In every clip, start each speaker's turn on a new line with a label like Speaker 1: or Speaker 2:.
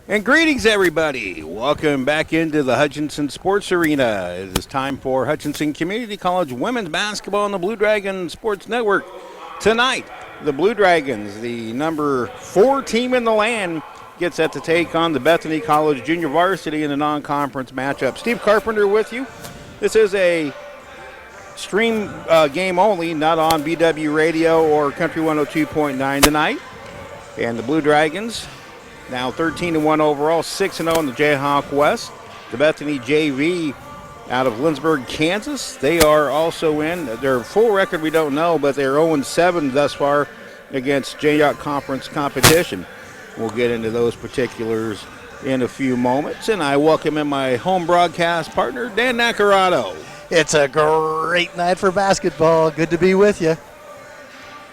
Speaker 1: And greetings, everybody. Welcome back into the Hutchinson Sports Arena. It is time for Hutchinson Community College women's basketball on the Blue Dragon Sports Network. Tonight, the Blue Dragons, the number 4 team in the land, gets set to take on the Bethany College Junior Varsity in a non-conference matchup. Steve Carpenter with you. This is a stream game only, not on BW Radio or Country 102.9 tonight. And the Blue Dragons, now 13-1 overall, 6-0 in the Jayhawk West. The Bethany JV out of Lindsborg, Kansas. They are also in. Their full record we don't know, but they're 0-7 thus far against Jayhawk Conference competition. We'll get into those particulars in a few moments. And I welcome in my home broadcast partner, Dan Nacarado.
Speaker 2: It's a great night for basketball. Good to be with you.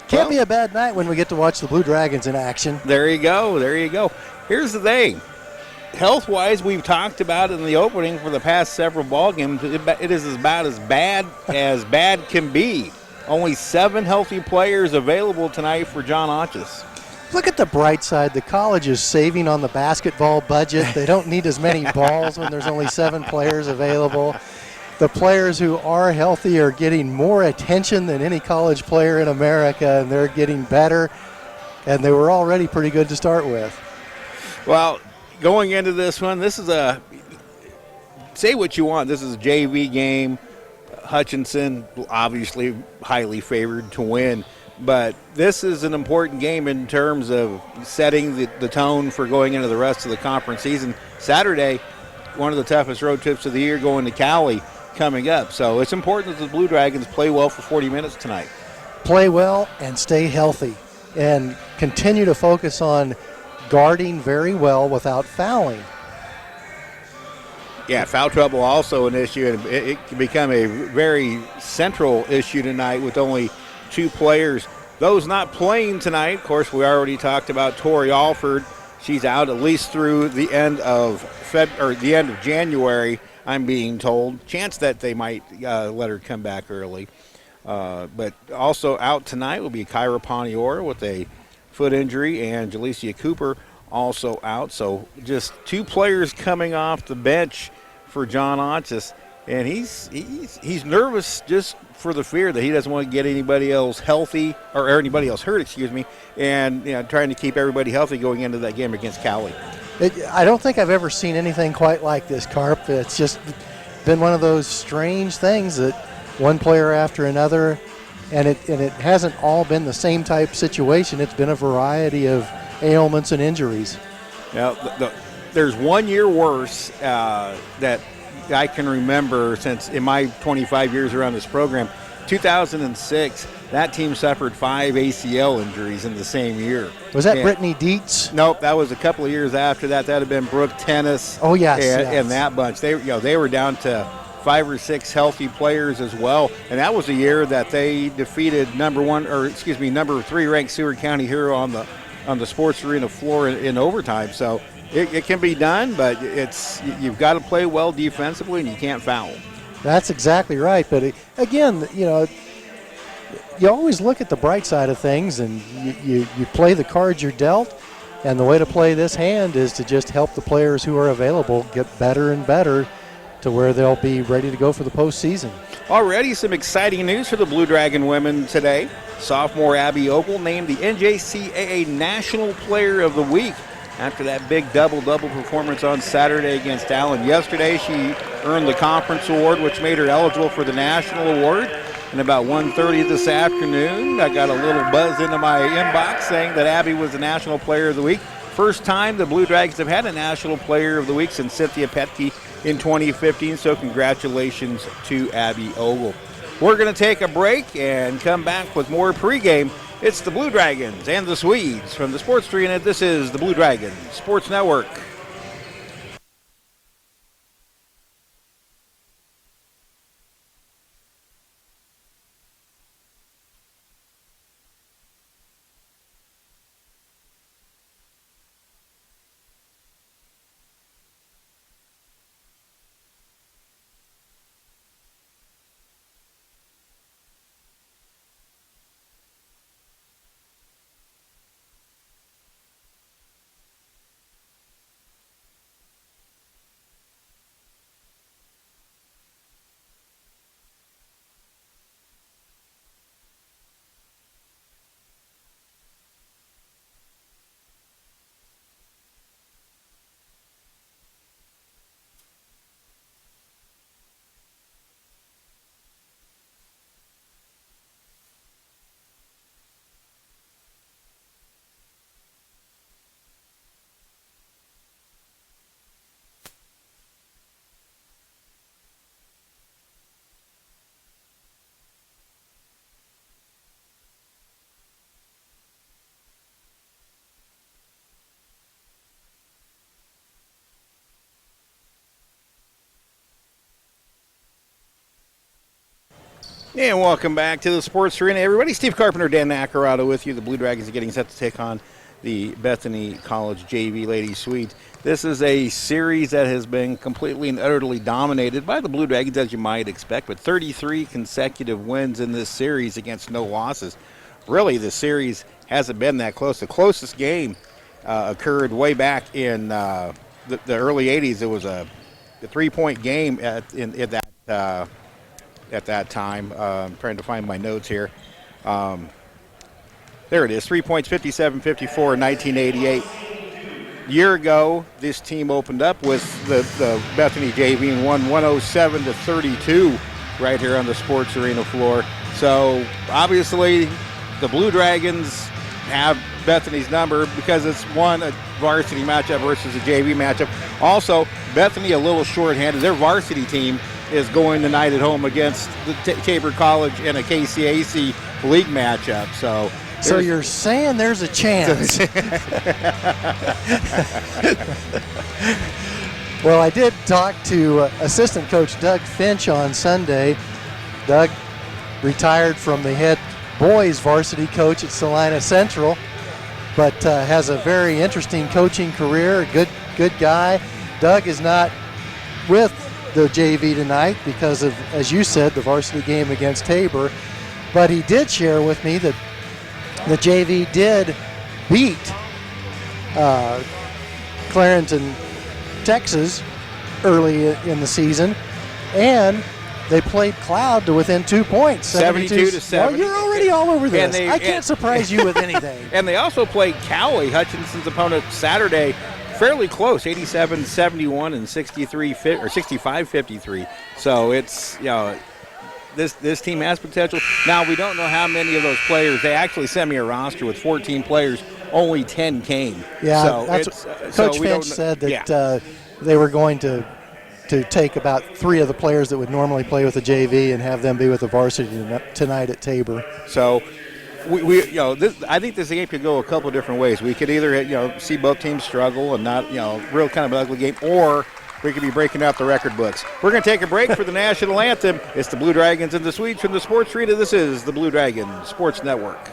Speaker 2: Can't be a bad night when we get to watch the Blue Dragons in action.
Speaker 1: There you go. There you go. Here's the thing. Health-wise, we've talked about in the opening for the past several ball games. It is about as bad can be. Only 7 healthy players available tonight for John Otches.
Speaker 2: Look at the bright side. The college is saving on the basketball budget. They don't need as many balls when there's only 7 players available. The players who are healthy are getting more attention than any college player in America, and they're getting better, and they were already pretty good to start with.
Speaker 1: Well, going into this one, this is say what you want, this is a JV game. Hutchinson, obviously highly favored to win, but this is an important game in terms of setting the tone for going into the rest of the conference season. Saturday, one of the toughest road trips of the year, going to Cali coming up. So it's important that the Blue Dragons play well for 40 minutes tonight.
Speaker 2: Play well and stay healthy and continue to focus on guarding very well without fouling.
Speaker 1: Yeah, foul trouble also an issue, and it can become a very central issue tonight with only 2 players. Those not playing tonight, of course, we already talked about Tori Alford. She's out at least through the end of the end of January, I'm being told. Chance that they might let her come back early. But also out tonight will be Kyra Poniora with a foot injury, and Jalecia Cooper also out. So just 2 players coming off the bench for John Otches, and he's nervous just for the fear that he doesn't want to get anybody else healthy or anybody else hurt, and trying to keep everybody healthy going into that game against Cali.
Speaker 2: I don't think I've ever seen anything quite like this, Carp. It's just been one of those strange things that one player after another, and it hasn't all been the same type situation. It's been a variety of ailments and injuries.
Speaker 1: Now, there's 1 year worse that I can remember since in my 25 years around this program. 2006, that team suffered 5 ACL injuries in the same year.
Speaker 2: Was that Brittany Dietz?
Speaker 1: Nope, that was a couple of years after that. That would have been Brooke Tennis.
Speaker 2: Oh, yes,
Speaker 1: and that bunch. They were down to 5 or 6 healthy players as well, and that was a year that they defeated number 3 ranked Seward County Hero on the Sports Arena floor in overtime. So it can be done, but you've got to play well defensively, and you can't foul.
Speaker 2: That's exactly right. But again, you always look at the bright side of things, and you play the cards you're dealt. And the way to play this hand is to just help the players who are available get better and better to where they'll be ready to go for the postseason.
Speaker 1: Already some exciting news for the Blue Dragon women today. Sophomore Abby Ogle named the NJCAA National Player of the Week after that big double-double performance on Saturday against Allen. Yesterday, she earned the conference award, which made her eligible for the national award. And about 1:30 this afternoon, I got a little buzz into my inbox saying that Abby was the National Player of the Week. First time the Blue Dragons have had a National Player of the Week since Cynthia Petke in 2015, so congratulations to Abby Ogle. We're going to take a break and come back with more pregame. It's the Blue Dragons and the Swedes from the Sports Arena. This is the Blue Dragons Sports Network. And welcome back to the Sports Arena, everybody. Steve Carpenter, Dan Nacarado with you. The Blue Dragons are getting set to take on the Bethany College JV Ladies Suite. This is a series that has been completely and utterly dominated by the Blue Dragons, as you might expect, but 33 consecutive wins in this series against no losses. Really, the series hasn't been that close. The closest game occurred way back in the early 80s. It was a 3-point game at that time. I'm trying to find my notes here. There it is, 3 points, 57-54 in 1988. Year ago, this team opened up with the Bethany JV and won 107-32 right here on the Sports Arena floor. So obviously the Blue Dragons have Bethany's number because it's a varsity matchup versus a JV matchup. Also, Bethany a little shorthanded. Their varsity team is going tonight at home against the Tabor College in a KCAC league matchup. So
Speaker 2: you're saying there's a chance. Well, I did talk to assistant coach Doug Finch on Sunday. Doug retired from the head boys varsity coach at Salina Central, but has a very interesting coaching career. Good guy. Doug is not with the JV tonight because of, as you said, the varsity game against Tabor, but he did share with me that the JV did beat Clarington, Texas early in the season, and they played Cloud to within 2 points,
Speaker 1: 72-70.
Speaker 2: Well, you're already all over this. I can't surprise you with anything.
Speaker 1: And they also played Cowley, Hutchinson's opponent, Saturday, fairly close, 87-71 and 65-53. So it's, this team has potential. Now, we don't know how many of those players. They actually sent me a roster with 14 players. Only 10 came.
Speaker 2: Yeah,
Speaker 1: so
Speaker 2: that's Coach Finch said that they were going to take about 3 of the players that would normally play with the JV and have them be with the varsity tonight at Tabor.
Speaker 1: So I think this game could go a couple of different ways. We could either see both teams struggle and not real kind of an ugly game, or we could be breaking out the record books. We're going to take a break for the national anthem. It's the Blue Dragons and the Swedes from the Sports Arena. This is the Blue Dragon Sports Network.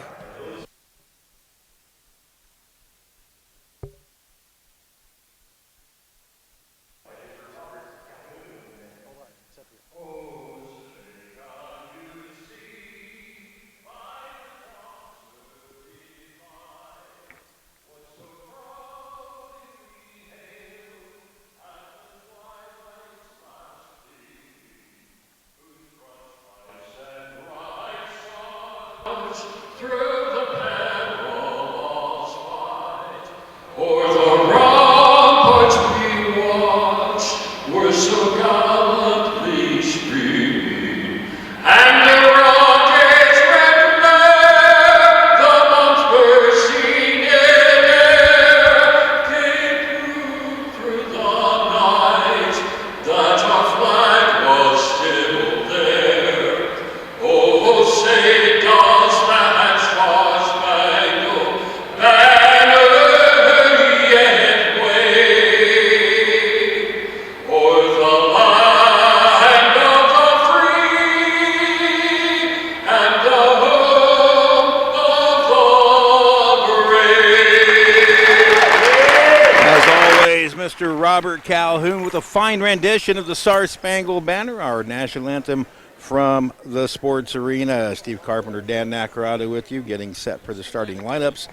Speaker 1: Mr. Robert Calhoun with a fine rendition of the Star Spangled Banner, our national anthem from the Sports Arena. Steve Carpenter, Dan Nacarado with you, getting set for the starting lineups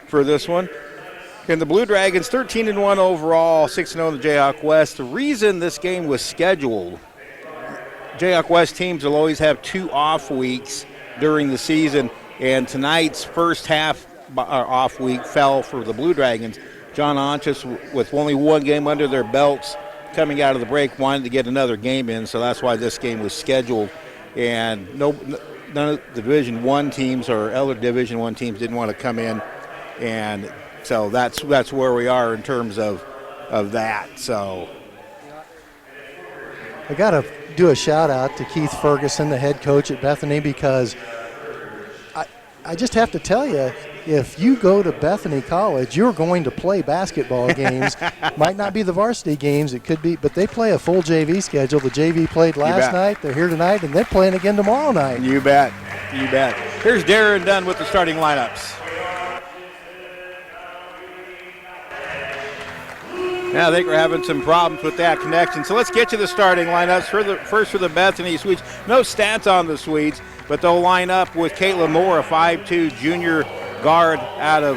Speaker 1: for this one. And the Blue Dragons, 13-1 overall, 6-0 in the Jayhawk West. The reason this game was scheduled, Jayhawk West teams will always have 2 off weeks during the season, and tonight's first half off week fell for the Blue Dragons. John Onchus, with only 1 game under their belts coming out of the break, wanted to get another game in, so that's why this game was scheduled. And none of the Division I teams or other Division I teams didn't want to come in, and so that's where we are in terms of that. So
Speaker 2: I got to do a shout out to Keith Ferguson, the head coach at Bethany, because I just have to tell you, if you go to Bethany College, you're going to play basketball games. Might not be the varsity games, it could be, but they play a full JV schedule. The JV played last night, they're here tonight, and they're playing again tomorrow night.
Speaker 1: You bet, you bet. Here's Darren Dunn with the starting lineups. Now I think we're having some problems with that connection. So let's get to the starting lineups. First for the Bethany Swedes. No stats on the Swedes, but they'll line up with Caitlin Moore, a 5'2 junior guard out of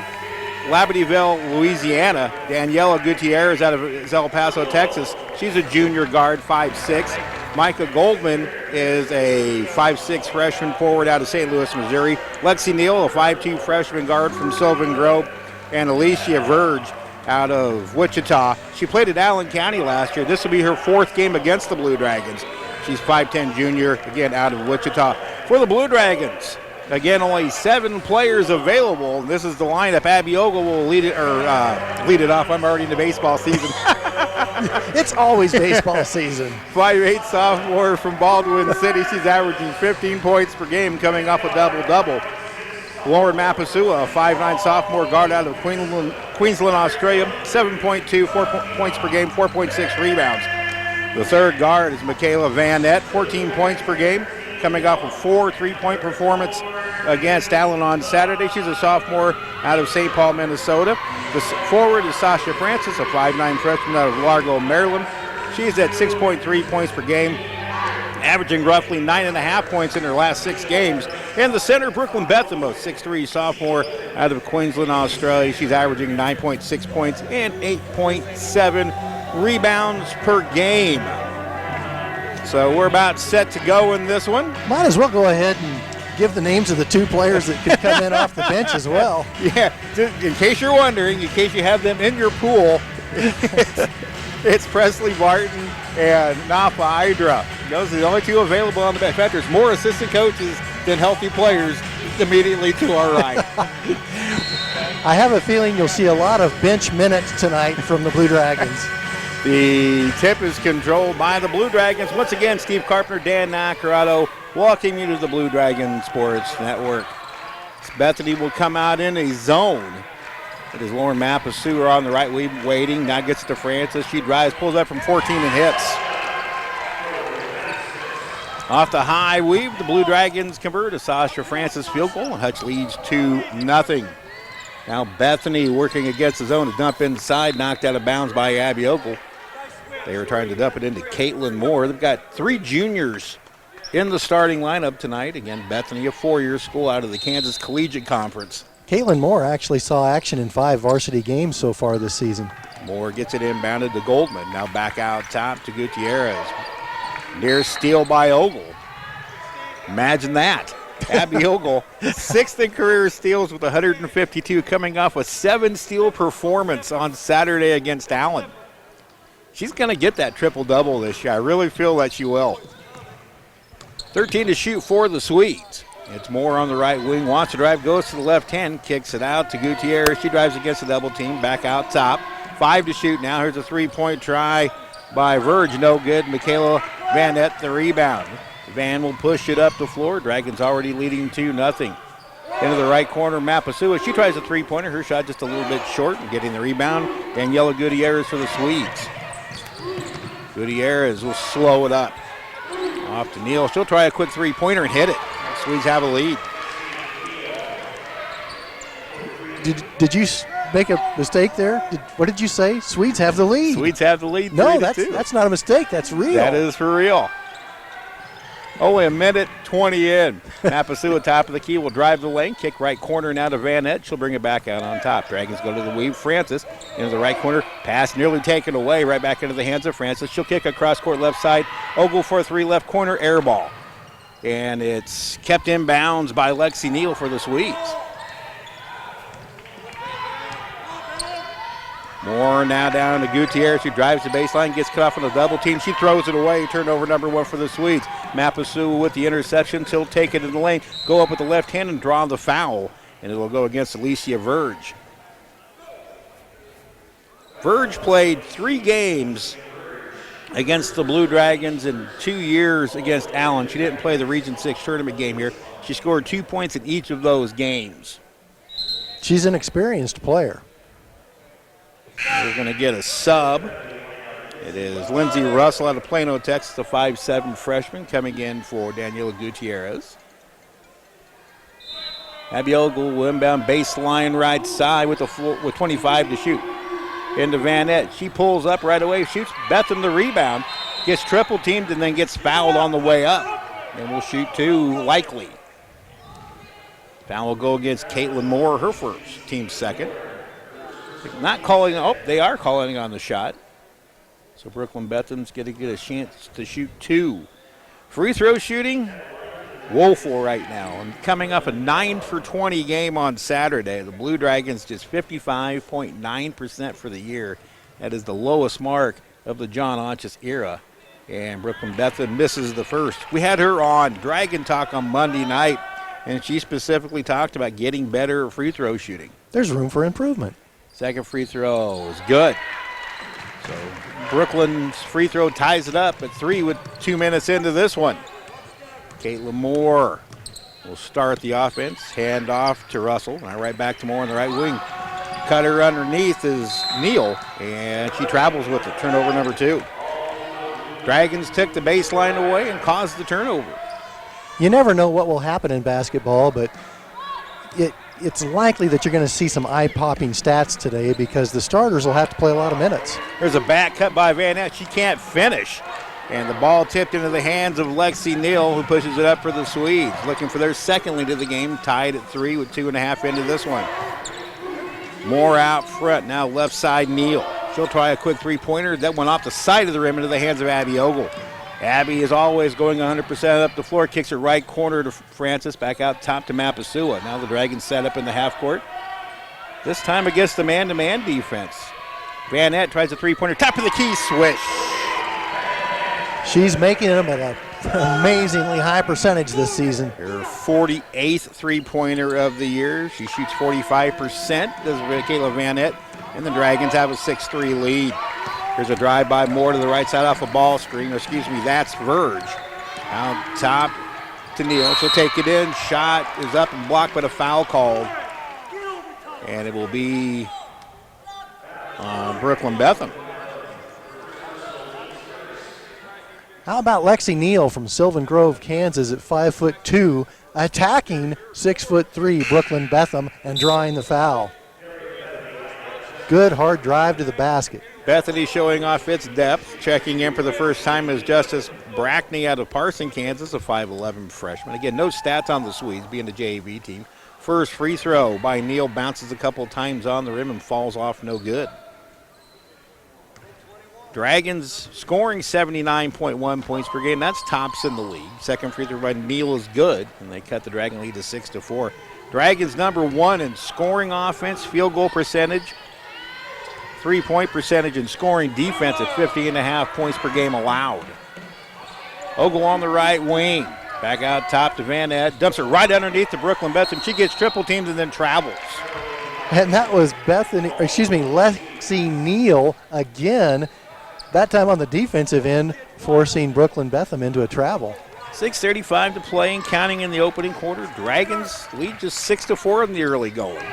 Speaker 1: Labadeville, Louisiana. Daniela Gutierrez out of El Paso, Texas. She's a junior guard, 5'6". Micah Goldman is a 5'6 freshman forward out of St. Louis, Missouri. Lexi Neal, a 5'2 freshman guard from Sylvan Grove. And Alicia Verge out of Wichita. She played at Allen County last year. This will be her 4th game against the Blue Dragons. She's 5'10 junior, again out of Wichita. For the Blue Dragons, again, only 7 players available. This is the lineup. Abby Ogle will lead it off. I'm already in the baseball season.
Speaker 2: It's always baseball season.
Speaker 1: 5'8 sophomore from Baldwin City. She's averaging 15 points per game, coming off a double-double. Lauren Mapasua, a 5'9 sophomore guard out of Queensland, Australia. 7.2, 4 points per game, 4.6 rebounds. The third guard is Michaela Van Nett, 14 points per game, coming off a 4 3-point performance against Allen on Saturday. She's a sophomore out of St. Paul, Minnesota. The forward is Sasha Francis, a 5'9 freshman out of Largo, Maryland. She's at 6.3 points per game, averaging roughly 9.5 points in her last 6 games. And the center, Brooklyn Betham, a 6'3 sophomore out of Queensland, Australia. She's averaging 9.6 points and 8.7 rebounds per game. So we're about set to go in this one.
Speaker 2: Might as well go ahead and give the names of the 2 players that could come in off the bench as well.
Speaker 1: Yeah, in case you're wondering, in case you have them in your pool, it's Presley Barton and Nafa Idra. Those are the only 2 available on the bench. In fact, there's more assistant coaches than healthy players immediately to our right.
Speaker 2: I have a feeling you'll see a lot of bench minutes tonight from the Blue Dragons.
Speaker 1: The tip is controlled by the Blue Dragons. Once again, Steve Carpenter, Dan Nacarado, welcoming you to the Blue Dragon Sports Network. Bethany will come out in a zone. It is Lauren Mapasua on the right waiting. Now gets to Francis. She drives, pulls up from 14 and hits. Off the high weave, the Blue Dragons convert a Sasha Francis field goal, and Hutch leads 2-0. Now Bethany working against the zone to dump inside, knocked out of bounds by Abby Ogle. They were trying to dump it into Caitlin Moore. They've got 3 juniors in the starting lineup tonight. Again, Bethany, a 4-year school out of the Kansas Collegiate Conference.
Speaker 2: Caitlin Moore actually saw action in 5 varsity games so far this season.
Speaker 1: Moore gets it inbounded to Goldman. Now back out top to Gutierrez. Near steal by Ogle. Imagine that. Abby Ogle, 6th in career steals with 152, coming off a 7-steal performance on Saturday against Allen. She's going to get that triple-double this year. I really feel that she will. 13 to shoot for the Swedes. It's Moore on the right wing, wants to drive, goes to the left hand, kicks it out to Gutierrez. She drives against the double team, back out top. 5 to shoot now. Here's a 3-point try by Verge, no good. Michaela Van Nett the rebound. Van will push it up the floor. Dragons already leading 2-0. Into the right corner, Mapasua. She tries a 3-pointer. Her shot just a little bit short and getting the rebound. Daniela Gutierrez for the Swedes. Gutierrez will slow it up. Off to Neal. She'll try a quick 3-pointer and hit it. The Swedes have a lead.
Speaker 2: Did you make a mistake there? What did you say? Swedes have the lead.
Speaker 1: Swedes have the lead.
Speaker 2: No, that's not a mistake. That's real.
Speaker 1: That is for real. Only a minute 20 in. Mapasua, top of the key, will drive the lane. Kick right corner now to Van Nett. She'll bring it back out on top. Dragons go to the weave. Francis into the right corner. Pass nearly taken away. Right back into the hands of Francis. She'll kick across court left side. Ogle for a 3 left corner. Air ball. And it's kept in bounds by Lexi Neal for the Swedes. Moore now down to Gutierrez, who drives the baseline, gets cut off on the double team. She throws it away. Turnover number 1 for the Swedes. Mapasua with the interception. She'll take it in the lane, go up with the left hand and draw the foul. And it will go against Alicia Verge. Verge played 3 games against the Blue Dragons in 2 years against Allen. She didn't play the Region 6 tournament game here. She scored 2 points in each of those games.
Speaker 2: She's an experienced player.
Speaker 1: We're going to get a sub. It is Lindsey Russell out of Plano, Texas, a 5'7" freshman coming in for Daniela Gutierrez. Abby Ogle will inbound baseline right side with 25 to shoot. Into Vanette. She pulls up right away, shoots. Betham the rebound. Gets triple teamed and then gets fouled on the way up. And will shoot two, likely. Foul will go against Caitlin Moore, her first, team second. Not calling, they are calling on the shot. So Brooklyn Betham's going to get a chance to shoot two. Free throw shooting, woeful right now. And coming up a 9 for 20 game on Saturday. The Blue Dragons just 55.9% for the year. That is the lowest mark of the John Onches era. And Brooklyn Betham misses the first. We had her on Dragon Talk on Monday night, and she specifically talked about getting better at free throw shooting.
Speaker 2: There's room for improvement.
Speaker 1: Second free throw is good. So Brooklyn's free throw ties it up at 3 with 2 minutes into this one. Caitlin Moore will start the offense. Hand off to Russell. Now right back to Moore on the right wing. Cutter underneath is Neal, and she travels with it. Turnover number 2. Dragons took the baseline away and caused the turnover.
Speaker 2: You never know what will happen in basketball, but it's likely that you're going to see some eye-popping stats today because the starters will have to play a lot of minutes.
Speaker 1: There's a back cut by Vanette. She can't finish. And the ball tipped into the hands of Lexi Neal, who pushes it up for the Swedes. Looking for their second lead of the game, tied at 3 with 2.5 into this one. Moore out front, now left side Neal. She'll try a quick three-pointer. That went off the side of the rim into the hands of Abby Ogle. Abby is always going 100% up the floor, kicks her right corner to Francis, back out top to Mapasua. Now the Dragons set up in the half court. This time against the man-to-man defense. Vanette tries a three-pointer, top of the key, swish.
Speaker 2: She's making them at an amazingly high percentage this season.
Speaker 1: Her 48th three-pointer of the year. She shoots 45%, does Kayla Vanette, and the Dragons have a 6-3 lead. Here's a drive by Moore to the right side off a ball screen. That's Verge. Out top to Neal. She'll take it in. Shot is up and blocked, but a foul called. And it will be Brooklyn Betham.
Speaker 2: How about Lexi Neal from Sylvan Grove, Kansas at 5'2", attacking 6'3" Brooklyn Betham and drawing the foul. Good hard drive to the basket.
Speaker 1: Bethany showing off its depth. Checking in for the first time is Justice Brackney out of Parson, Kansas, a 5'11" freshman. Again, no stats on the Swedes, being the JV team. First free throw by Neal, bounces a couple times on the rim and falls off no good. Dragons scoring 79.1 points per game. That's tops in the league. Second free throw by Neal is good, and they cut the Dragon lead to 6-4. Dragons number 1 in scoring offense, field goal percentage, three-point percentage, and scoring defense at 50.5 points per game allowed. Ogle on the right wing. Back out top to Vanette. Dumps her right underneath to Brooklyn Betham. She gets triple teamed and then travels.
Speaker 2: And that was Lexi Neal again, that time on the defensive end, forcing Brooklyn Betham into a travel.
Speaker 1: 6:35 to play and counting in the opening quarter. Dragons lead just 6-4 in the early going.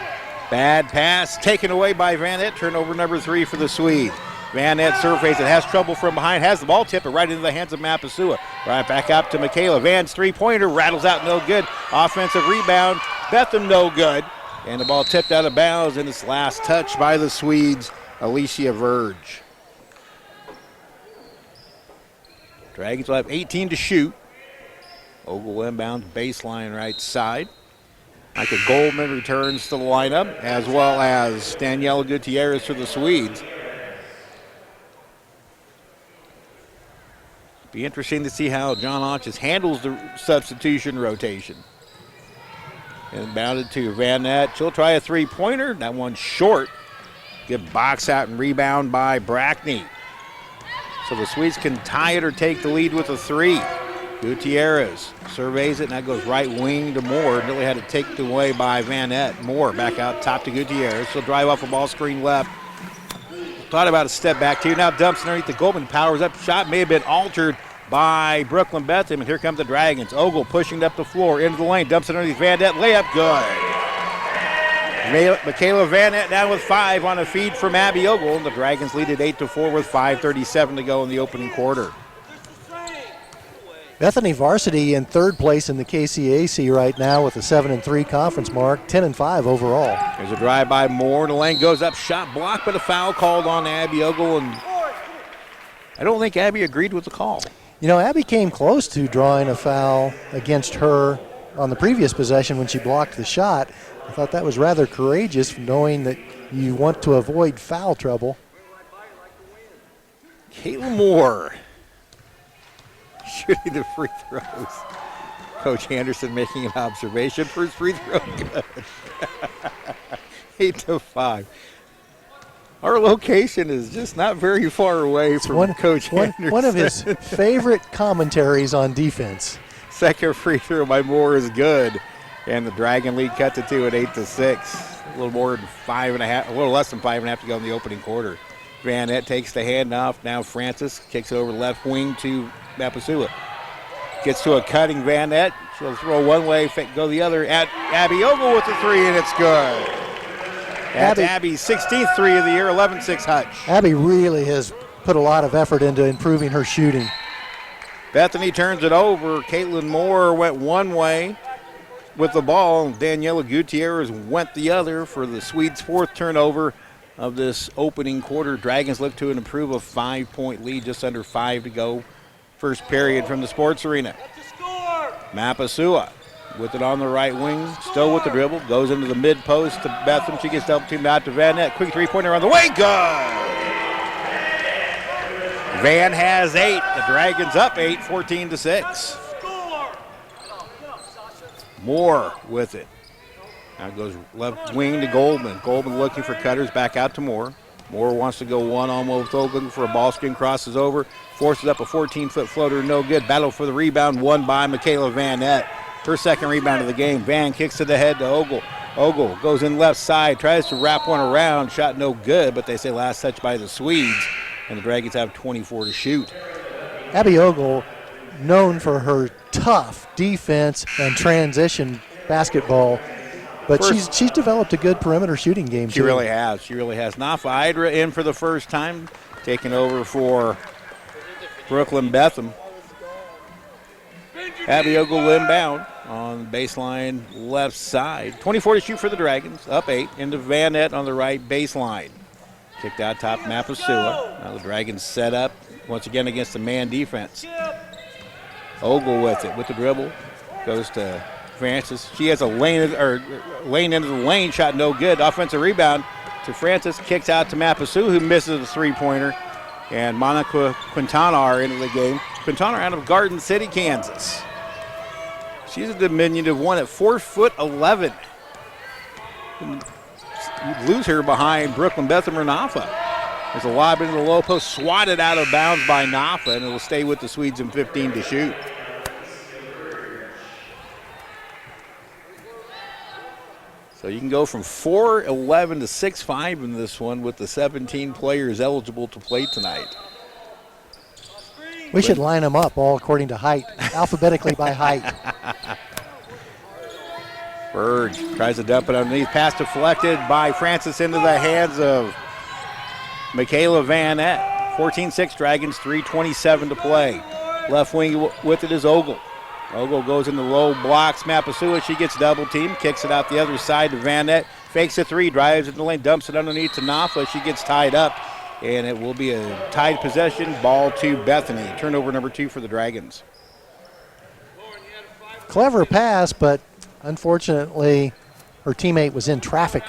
Speaker 1: Bad pass taken away by Vanette. Turnover number 3 for the Swedes. Vanette surveys it, has trouble from behind, has the ball tipped right into the hands of Mapasua. Right back up to Michaela. Van's three-pointer rattles out, no good. Offensive rebound, Betham no good. And the ball tipped out of bounds, and its last touch by the Swedes, Alicia Verge. Dragons will have 18 to shoot. Ogle inbound, baseline right side. Micah Goldman returns to the lineup, as well as Daniela Gutierrez for the Swedes. Be interesting to see how John Onches handles the substitution rotation. Inbounded to Vanette. She'll try a three-pointer. That one's short. Good box out and rebound by Brackney. So the Swedes can tie it or take the lead with a 3. Gutierrez surveys it, and that goes right wing to Moore. Nearly had it taken away by Vanette. Moore back out top to Gutierrez. She'll drive off a ball screen left. Thought about a step back too. Now dumps underneath the Goldman. Powers up. Shot may have been altered by Brooklyn Betham, and here come the Dragons. Ogle pushing up the floor into the lane. Dumps it underneath Vanette. Layup good. Michaela Vanette down with 5 on a feed from Abby Ogle. The Dragons lead at 8-4 with 5:37 to go in the opening quarter.
Speaker 2: Bethany Varsity in third place in the KCAC right now with a 7-3 conference mark, 10-5 overall.
Speaker 1: There's a drive by Moore. The lane goes up, shot blocked, but a foul called on Abby Ogle, and I don't think Abby agreed with the call.
Speaker 2: You know, Abby came close to drawing a foul against her on the previous possession when she blocked the shot. I thought that was rather courageous, knowing that you want to avoid foul trouble.
Speaker 1: Kayla Moore shooting the free throws. Coach Anderson making an observation. First free throw good. 8-5. Our location is just not very far away from Coach Anderson.
Speaker 2: One of his favorite commentaries on defense.
Speaker 1: Second free throw by Moore is good. And the Dragon lead cut to 2 at 8-6. A little more than 5.5, a little less than 5.5 to go in the opening quarter. Vanette takes the handoff. Now Francis kicks it over left wing to Mapasua. Gets to a cutting Vanette. She'll throw one way, go the other. At Abby Ogle with the 3, and it's good. That's Abby's 16th 3 of the year, 11-6 Hutch.
Speaker 2: Abby really has put a lot of effort into improving her shooting.
Speaker 1: Bethany turns it over. Caitlin Moore went one way with the ball. Daniela Gutierrez went the other for the Swedes' 4th turnover of this opening quarter. Dragons look to improve a 5-point lead, just under 5 to go. First period from the sports arena. Mapasua with it on the right wing, still with the dribble, goes into the mid post to Betham. She gets double teamed out to Vanette. Quick 3-pointer on the way, good! Van has 8. The Dragons up 8, 14-6. Moore with it. Now goes left wing to Goldman. Goldman looking for cutters, back out to Moore. Moore wants to go one-on-one with Ogle, looking for a ball screen, crosses over, forces up a 14-foot floater, no good. Battle for the rebound, won by Michaela Vanette. Her second rebound of the game. Van kicks to the head to Ogle. Ogle goes in left side, tries to wrap one around, shot no good, but they say last touch by the Swedes, and the Dragons have 24 to shoot.
Speaker 2: Abby Ogle, known for her tough defense and transition basketball, but she's developed a good perimeter shooting game.
Speaker 1: She really has. She really has. Nafa Idra in for the first time, taking over for Brooklyn Betham. Abby Ogle inbound on baseline left side. 24 to shoot for the Dragons. Up 8 into Vanette on the right baseline. Kicked out top Mapasua. Now the Dragons set up once again against the man defense. Ogle with it, with the dribble. Goes to Francis. She has a lane into the lane, shot no good. Offensive rebound to Francis. Kicks out to Mapasua, who misses the three-pointer. And Monica Quintanar into the game. Quintanar out of Garden City, Kansas. She's a diminutive one at 4'11". You lose her behind Brooklyn Betham or Nafa. There's a lob into the low post, swatted out of bounds by Nafa, and it will stay with the Swedes in 15 to shoot. So you can go from 4'11" to 6'5" in this one with the 17 players eligible to play tonight.
Speaker 2: We should line them up all according to height, alphabetically by height.
Speaker 1: Bird tries to dump it underneath. Pass deflected by Francis into the hands of Michaela Vanette. 14-6 Dragons, 3:27 to play. Left wing with it is Ogle. Ogle goes in the low blocks. Mapasua, she gets double teamed, kicks it out the other side to Vanette. Fakes a 3, drives in the lane, dumps it underneath to Nafa. She gets tied up, and it will be a tied possession. Ball to Bethany. Turnover number 2 for the Dragons.
Speaker 2: Clever pass, but unfortunately her teammate was in traffic.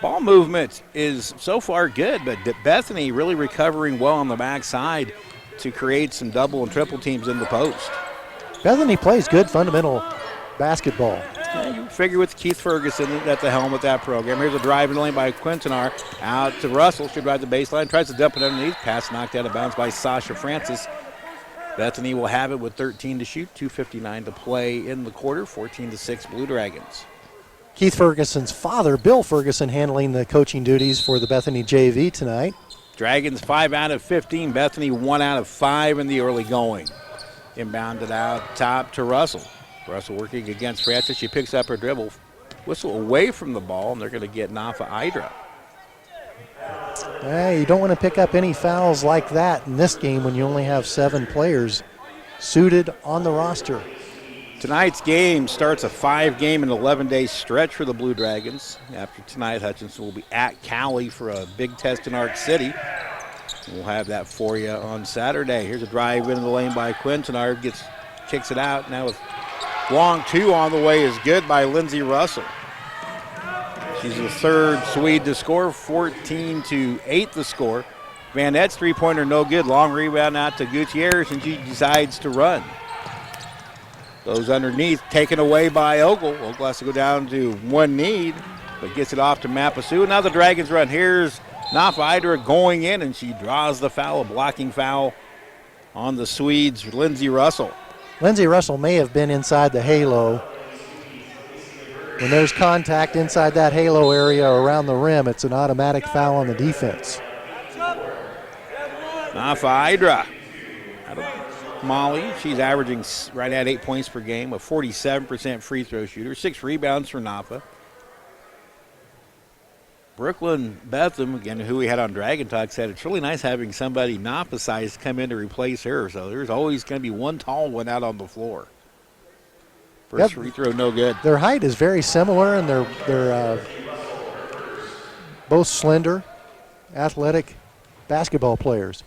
Speaker 1: Ball movement is so far good, but Bethany really recovering well on the backside to create some double and triple teams in the post.
Speaker 2: Bethany plays good fundamental basketball.
Speaker 1: Yeah, you figure with Keith Ferguson at the helm with that program. Here's a drive in the lane by Quintanar. Out to Russell. She drives the baseline. Tries to dump it underneath. Pass knocked out of bounds by Sasha Francis. Bethany will have it with 13 to shoot. 2:59 to play in the quarter. 14-6 Blue Dragons.
Speaker 2: Keith Ferguson's father, Bill Ferguson, handling the coaching duties for the Bethany JV tonight.
Speaker 1: Dragons 5 out of 15. Bethany 1 out of 5 in the early going. Inbounded out top to Russell. Russell working against Francis. She picks up her dribble. whistle away from the ball, and they're going to get Nafa Idra.
Speaker 2: You don't want to pick up any fouls like that in this game when you only have 7 players suited on the roster.
Speaker 1: Tonight's game starts a 5-game and 11-day stretch for the Blue Dragons. After tonight, Hutchinson will be at Cali for a big test in Arc City. We'll have that for you on Saturday. Here's a drive into the lane by Quinton. Kicks it out. Now with long 2 on the way is good by Lindsay Russell. She's the 3rd Swede to score, 14-8 the score. Van Et's three-pointer no good. Long rebound out to Gutierrez, and she decides to run. Goes underneath, taken away by Ogle. Ogle has to go down to one need, but gets it off to Mapasu. Now the Dragons run. Here's Nafa Idra going in, and she draws the foul, a blocking foul on the Swedes, Lindsay Russell.
Speaker 2: Lindsay Russell may have been inside the halo. When there's contact inside that halo area around the rim, it's an automatic foul on the defense.
Speaker 1: Nafa Idra out of Molly. She's averaging right at 8 points per game, a 47% free throw shooter, 6 rebounds for Nafa. Brooklyn Betham, again, who we had on Dragon Talk, said it's really nice having somebody Nafa size come in to replace her. So there's always going to be one tall one out on the floor. First free throw, no good.
Speaker 2: Their height is very similar, and they're both slender, athletic basketball players.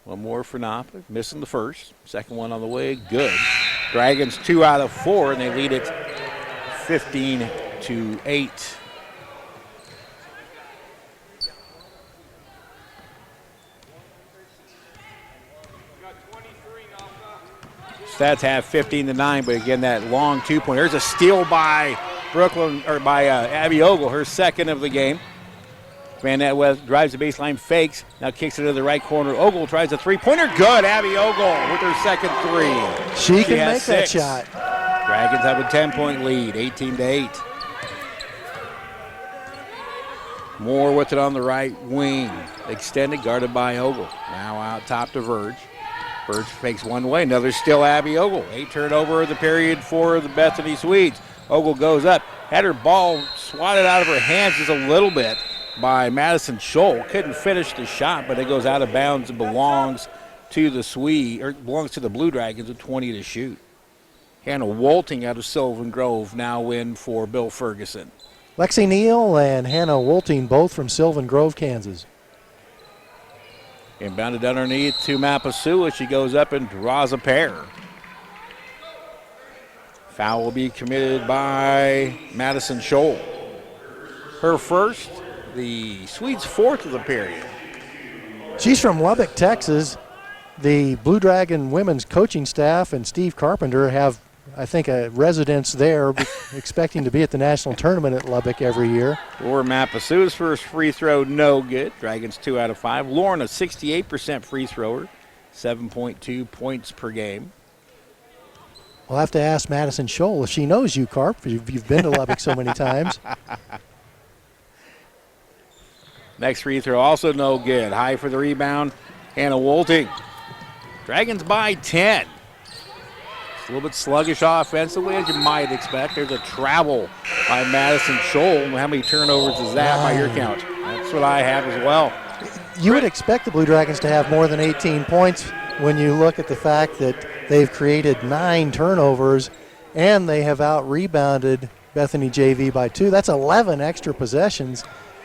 Speaker 1: One more for Nafa, missing the first. Second one on the way, good. Dragons 2 out of 4, and they lead it 15-8. Stats have 15-9, but again, that long 2-point. There's a steal by Abby Ogle, her second of the game. Van Nett West drives the baseline, fakes, now kicks it to the right corner. Ogle tries a three-pointer. Good, Abby Ogle with her second 3.
Speaker 2: She can make that shot.
Speaker 1: Dragons have a 10-point lead, 18-8. Moore with it on the right wing. Extended, guarded by Ogle. Now out top to Verge. Verge fakes one way, another still Abby Ogle. 8 turnover of the period for the Bethany Swedes. Ogle goes up, had her ball swatted out of her hands just a little bit by Madison Scholl. Couldn't finish the shot, but it goes out of bounds and belongs to the Blue Dragons with 20 to shoot. Hannah Wolting out of Sylvan Grove now in for Bill Ferguson.
Speaker 2: Lexi Neal and Hannah Wolting, both from Sylvan Grove, Kansas.
Speaker 1: Inbounded underneath to Mapasua. She goes up and draws a pair. Foul will be committed by Madison Scholl. Her first, the Swedes' 4th of the period.
Speaker 2: She's from Lubbock, Texas. The Blue Dragon women's coaching staff and Steve Carpenter have, I think, a residence there, expecting to be at the national tournament at Lubbock every year.
Speaker 1: Or Mapasua's first free throw, no good. Dragons 2 out of 5. Lauren, a 68% free thrower, 7.2 points per game.
Speaker 2: We'll have to ask Madison Scholl if she knows you, Carp. You've been to Lubbock so many times.
Speaker 1: Next free throw, also no good. High for the rebound, Hannah Wolting. Dragons by 10. A little bit sluggish offensively, as you might expect. There's a travel by Madison Scholl. How many turnovers is that by your count? That's what I have as well.
Speaker 2: You would expect the Blue Dragons to have more than 18 points when you look at the fact that they've created 9 turnovers and they have out-rebounded Bethany JV by 2. That's 11 extra possessions,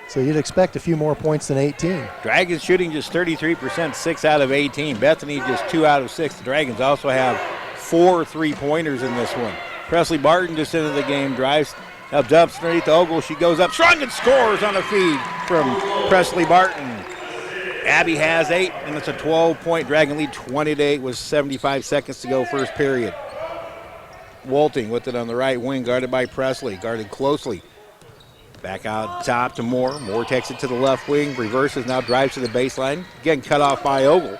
Speaker 2: so you'd expect a few more points than 18.
Speaker 1: Dragons shooting just 33%, 6 out of 18. Bethany just 2 out of 6. The Dragons also have 4 3-pointers in this one. Presley Barton just into the game, drives, now dumps underneath the Ogle. She goes up strong and scores on a feed from Presley Barton. Abby has 8, and it's a 12-point Dragon lead, 20-8 with 75 seconds to go first period. Wolting with it on the right wing, guarded by Presley, guarded closely. Back out top to Moore. Moore takes it to the left wing, reverses, now drives to the baseline. Again, cut off by Ogle.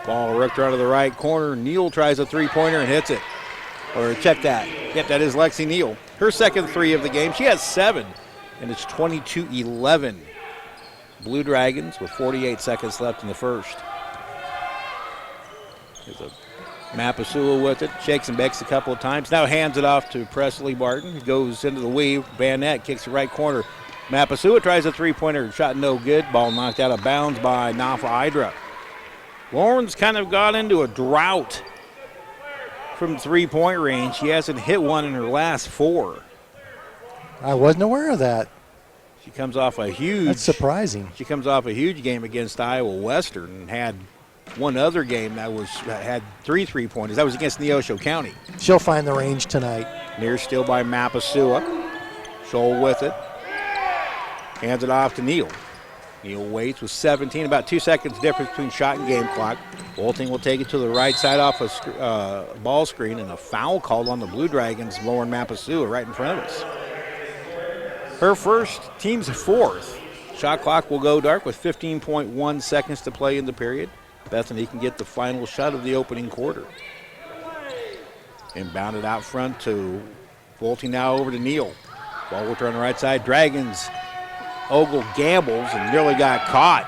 Speaker 1: Ball ripped out of the right corner. Neal tries a 3-pointer and hits it. Or check that. Yep, that is Lexi Neal. Her second 3 of the game. She has 7, and it's 22-11. Blue Dragons with 48 seconds left in the first. There's a Mapasua with it, shakes and bakes a couple of times. Now hands it off to Presley Barton, who goes into the weave. Van Nett kicks the right corner. Mapasua tries a three-pointer, shot no good. Ball knocked out of bounds by Nafa Idra. Lauren's kind of got into a drought from three-point range. She hasn't hit one in her last 4.
Speaker 2: I wasn't aware of that.
Speaker 1: She comes off a huge.
Speaker 2: That's surprising.
Speaker 1: She comes off a huge game against Iowa Western and had one other game that had 3 3-pointers. That was against Neosho County.
Speaker 2: She'll find the range tonight.
Speaker 1: Near steal by Mapasua. Scholl with it. Hands it off to Neal. Neal waits with 17, about 2 seconds difference between shot and game clock. Bolting will take it to the right side off a ball screen, and a foul called on the Blue Dragons, Lauren Mapasua, right in front of us. Her first, team's 4th. Shot clock will go dark with 15.1 seconds to play in the period. Bethany can get the final shot of the opening quarter. Inbounded out front to Bolting, now over to Neal. Ball will turn the right side. Dragons. Ogle gambles and nearly got caught.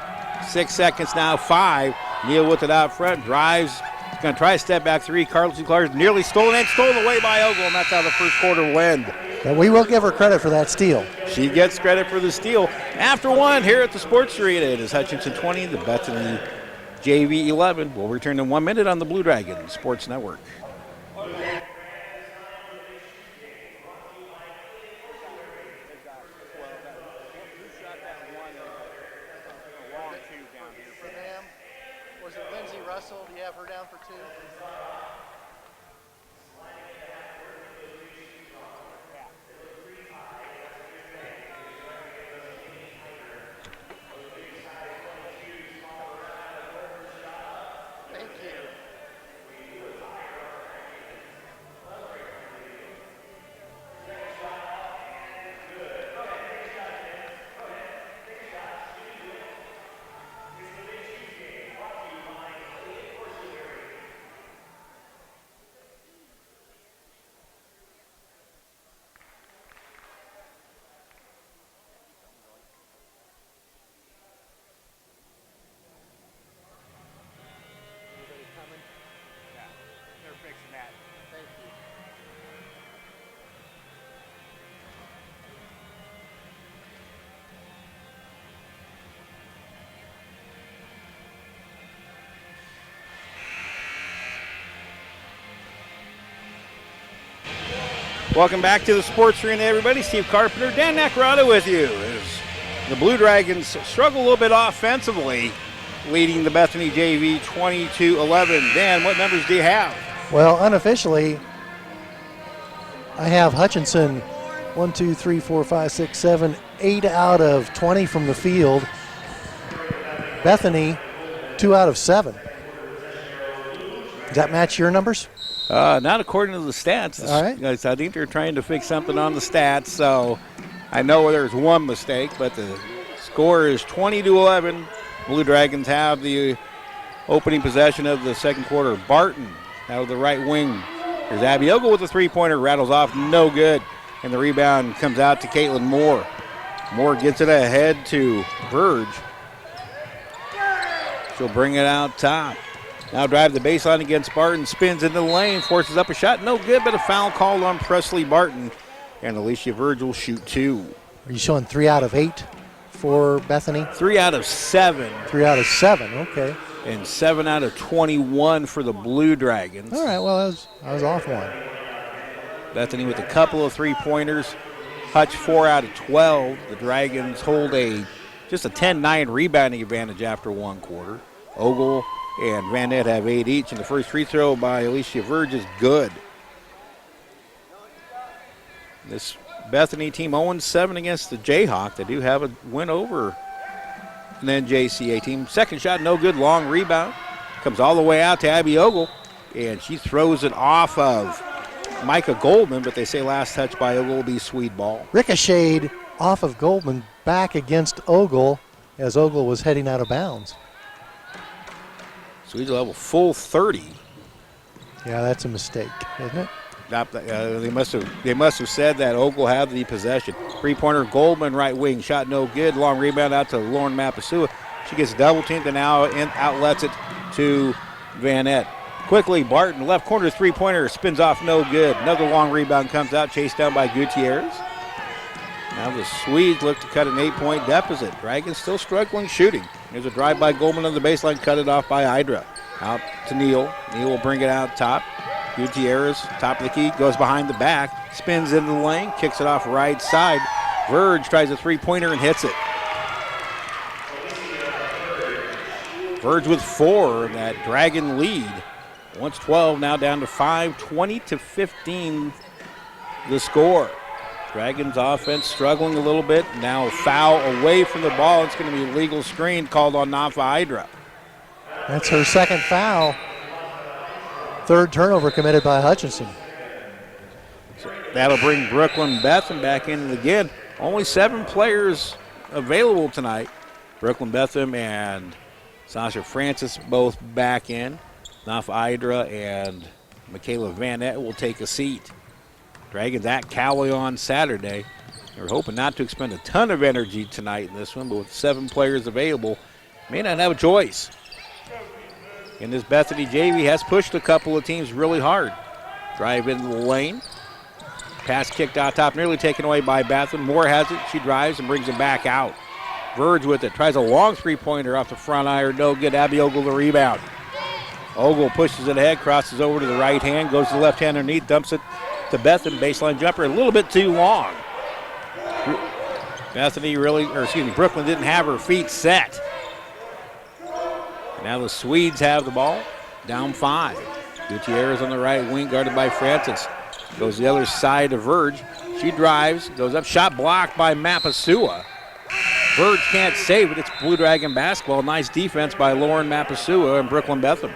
Speaker 1: 6 seconds now, 5. Neal with it out front, drives. Going to try a step back 3. Carlton Clark nearly stolen away by Ogle, and that's how the first quarter will end.
Speaker 2: But we will give her credit for that steal.
Speaker 1: She gets credit for the steal. After 1 here at the Sports Arena, it is Hutchinson 20, the Bethany JV 11. We'll return in 1 minute on the Blue Dragon Sports Network.
Speaker 2: Do you have her down for 2? Thank you.
Speaker 1: Welcome back to the Sports Arena, everybody. Steve Carpenter, Dan Nacarado with you. As the Blue Dragons struggle a little bit offensively, leading the Bethany JV 22-11. Dan, what numbers do you have?
Speaker 2: Well, unofficially, I have Hutchinson 1, 2, 3, 4, 5, 6, 7, 8 out of 20 from the field. Bethany, 2 out of 7. Does that match your numbers?
Speaker 1: Not according to the stats.
Speaker 2: All right.
Speaker 1: I think they're trying to fix something on the stats, so I know there's one mistake, but the score is 20-11. Blue Dragons have the opening possession of the second quarter. Barton out of the right wing. There's Abby Ogle with a three-pointer, rattles off, no good. And the rebound comes out to Caitlin Moore. Moore gets it ahead to Verge. She'll bring it out top. Now drive the baseline against Barton, spins into the lane, forces up a shot, no good, but a foul called on Presley Barton. And Alicia Verge will shoot 2.
Speaker 2: Are you showing 3 out of 8 for Bethany?
Speaker 1: 3 out of 7.
Speaker 2: 3 out of 7, okay.
Speaker 1: And 7 out of 21 for the Blue Dragons.
Speaker 2: All right, well, I was off 1.
Speaker 1: Bethany with a couple of three-pointers. Hutch 4 out of 12. The Dragons hold just a 10-9 rebounding advantage after 1 quarter. Ogle and Van Nett have 8 each, and the first free throw by Alicia Verge is good. This Bethany team 0-7 against the Jayhawk. They do have a win over an NJCA team. Second shot, no good, long rebound. Comes all the way out to Abby Ogle, and she throws it off of Micah Goldman, but they say last touch by Ogle will be Swede ball.
Speaker 2: Ricocheted off of Goldman back against Ogle as Ogle was heading out of bounds.
Speaker 1: Swedes will have a full 30.
Speaker 2: Yeah, that's a mistake, isn't it?
Speaker 1: They must have said that Ogle will have the possession. Three-pointer, Goldman, right wing, shot no good. Long rebound out to Lauren Mapasua. She gets double teamed and now outlets it to Van Nett. Quickly, Barton, left corner three-pointer, spins off, no good. Another long rebound comes out, chased down by Gutierrez. Now the Swedes look to cut an 8-point deficit. Dragons still struggling shooting. There's a drive by Goldman on the baseline, cut it off by Hydra. Out to Neal. Neal will bring it out top. Gutierrez, top of the key, goes behind the back, spins into the lane, kicks it off right side. Verge tries a three-pointer and hits it. Verge with 4 in that Dragon lead. Once 12, now down to 5, 20-15 the score. Dragons offense struggling a little bit. Now a foul away from the ball. It's going to be a legal screen called on Nafa Hydra.
Speaker 2: That's her second foul. Third turnover committed by Hutchinson.
Speaker 1: So that'll bring Brooklyn Betham back in again. Only 7 players available tonight. Brooklyn Betham and Sasha Francis both back in. Nafa Hydra and Michaela Vanette will take a seat. Dragons at Cowley on Saturday. We're hoping not to expend a ton of energy tonight in this one, but with 7 players available, may not have a choice. And this Bethany JV has pushed a couple of teams really hard. Drive into the lane. Pass kicked out top, nearly taken away by Betham. Moore has it. She drives and brings it back out. Verge with it. Tries a long three-pointer off the front iron. No good. Abby Ogle the rebound. Ogle pushes it ahead, crosses over to the right hand, goes to the left hand underneath, dumps it to Betham. Baseline jumper a little bit too long. Brooklyn didn't have her feet set. Now the Swedes have the ball, down 5. Gutierrez on the right wing, guarded by Francis. Goes the other side to Verge. She drives, goes up, shot blocked by Mapasua. Verge can't save it. It's Blue Dragon basketball. Nice defense by Lauren Mapasua and Brooklyn Betham.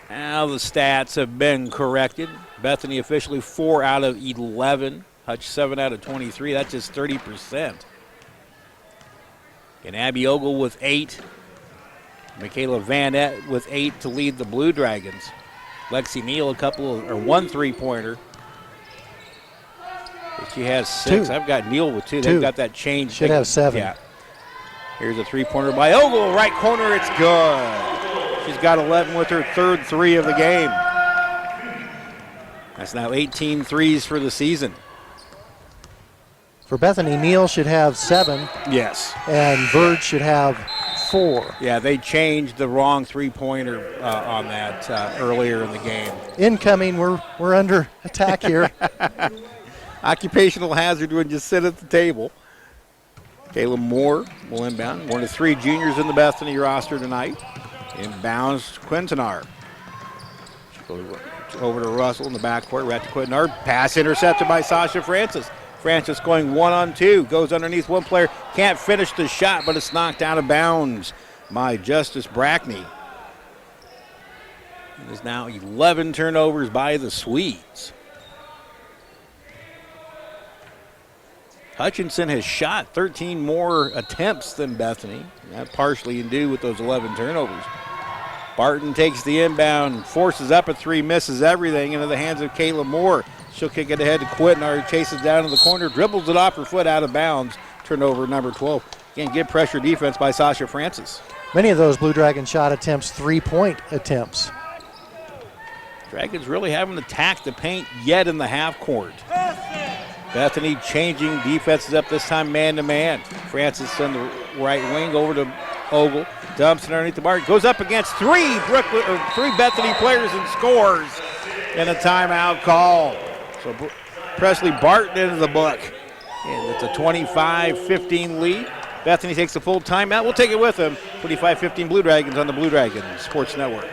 Speaker 1: Now the stats have been corrected. Bethany officially 4 out of 11. Hutch 7 out of 23. That's just 30%. And Abby Ogle with 8. Michaela Vanette with 8 to lead the Blue Dragons. Lexi Neal one three-pointer. She has 6.
Speaker 2: 2.
Speaker 1: I've got Neal with 2. They've got that change.
Speaker 2: Should have 7.
Speaker 1: Yeah. Here's a three-pointer by Ogle. Right corner, it's good. She's got 11 with her third 3 of the game. That's now 18 threes for the season.
Speaker 2: For Bethany, Neal should have 7.
Speaker 1: Yes.
Speaker 2: And Verge should have 4.
Speaker 1: Yeah, they changed the wrong three-pointer on that earlier in the game.
Speaker 2: Incoming, we're under attack here.
Speaker 1: Occupational hazard when you sit at the table. Kayla Moore will inbound. 1 of 3 juniors in the Bethany roster tonight. Inbounds Quintanar. Over to Russell in the backcourt. Right to Quintanar. Pass intercepted by Sasha Francis. Francis going 1-on-2. Goes underneath one player. Can't finish the shot, but it's knocked out of bounds by Justice Brackney. There's now 11 turnovers by the Swedes. Hutchinson has shot 13 more attempts than Bethany. That partially due with those 11 turnovers. Barton takes the inbound, forces up a 3, misses everything into the hands of Kayla Moore. She'll kick it ahead to Quintanar, chases down in the corner, dribbles it off her foot out of bounds. Turnover number 12. Again, good pressure defense by Sasha Francis.
Speaker 2: Many of those Blue Dragon shot attempts, 3-point attempts.
Speaker 1: Dragons really haven't attacked the paint yet in the half court. Bethany changing defenses up, this time man-to-man. Francis on the right wing over to Ogle. Dumps it underneath the bar. Goes up against 3 Bethany players and scores. And a timeout call. So Presley Barton into the book. And it's a 25-15 lead. Bethany takes the full timeout. We'll take it with them. 25-15 Blue Dragons on the Blue Dragon Sports Network.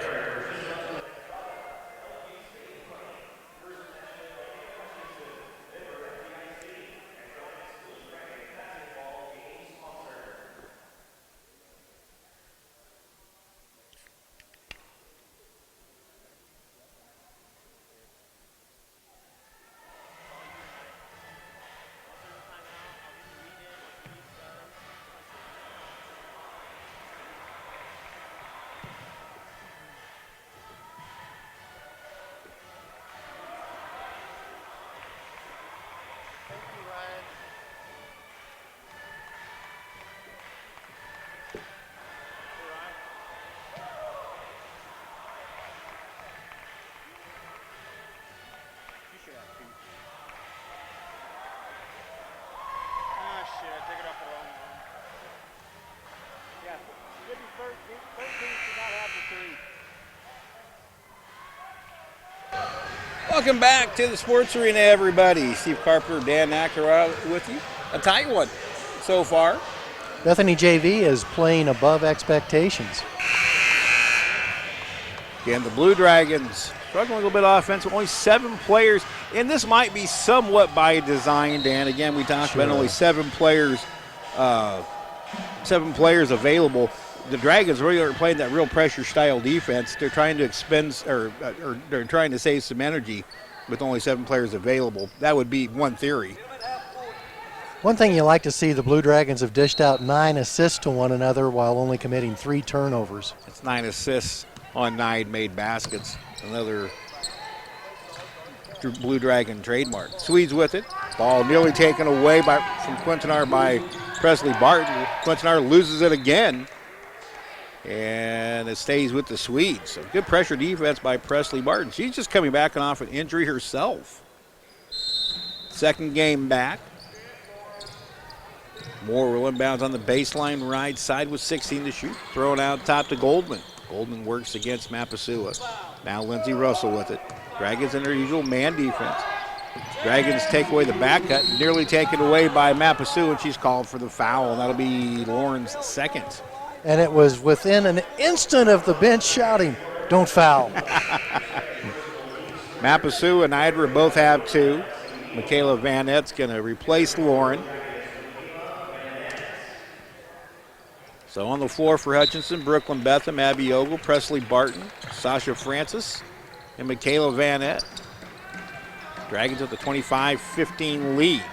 Speaker 1: Welcome back to the Sports Arena, everybody. Steve Carpenter, Dan Acker with you. A tight one so far.
Speaker 2: Bethany JV is playing above expectations.
Speaker 1: Again, the Blue Dragons struggling a little bit offensive. Only 7 players, and this might be somewhat by design, Dan. Again, we talked about only 7 players available. The Dragons really are playing that real pressure style defense. They're trying to or they're trying to save some energy with only 7 players available. That would be one theory.
Speaker 2: One thing you like to see, the Blue Dragons have dished out 9 assists to one another while only committing 3 turnovers.
Speaker 1: It's 9 assists on 9 made baskets. Another Blue Dragon trademark. Swedes with it. Ball nearly taken away from Quintanar by Presley Barton. Quintanar loses it again. And it stays with the Swedes. So good pressure defense by Presley Barton. She's just coming back off an injury herself. Second game back. Moore will inbounds on the baseline right side with 16 to shoot. Thrown out top to Goldman. Goldman works against Mapasua. Now Lindsey Russell with it. Dragons in their usual man defense. Dragons take away the back cut. Nearly taken away by Mapasua, and she's called for the foul. And that'll be Lauren's second.
Speaker 2: And it was within an instant of the bench shouting, "Don't foul."
Speaker 1: Mapasua and Idra both have 2. Michaela Van Et's going to replace Lauren. So on the floor for Hutchinson, Brooklyn Betham, Abby Ogle, Presley Barton, Sasha Francis, and Michaela Van Et. Dragons with the 25-15 lead.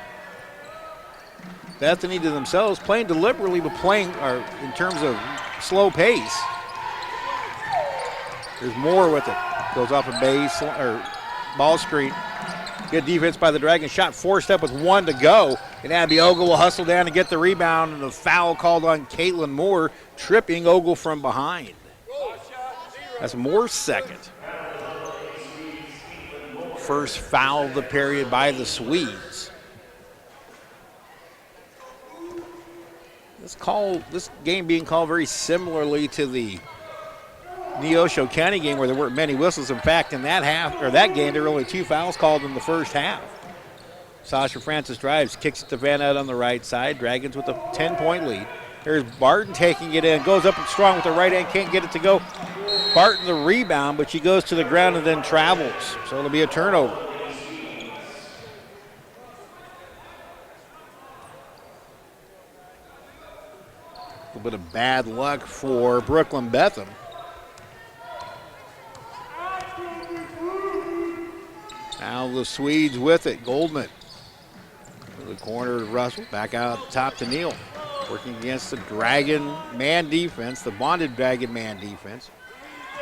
Speaker 1: Bethany to themselves playing deliberately, but playing in terms of slow pace. There's Moore with it. Goes off a base or ball screen. Good defense by the Dragons. Shot forced up with 1 to go. And Abby Ogle will hustle down and get the rebound. And the foul called on Caitlin Moore, tripping Ogle from behind. That's Moore's second. First foul of the period by the Swedes. This game being called very similarly to the Neosho County game where there weren't many whistles. In fact, in that game, there were only 2 fouls called in the first half. Sasha Francis drives, kicks it to Van Ut on the right side. Dragons with a 10-point lead. There's Barton taking it in, goes up and strong with the right hand, can't get it to go. Barton the rebound, but she goes to the ground and then travels. So it'll be a turnover. A little bit of bad luck for Brooklyn Betham. Now the Swedes with it. Goldman. To the corner to Russell. Back out top to Neal. Working against the Dragon man defense, the bonded Dragon man defense.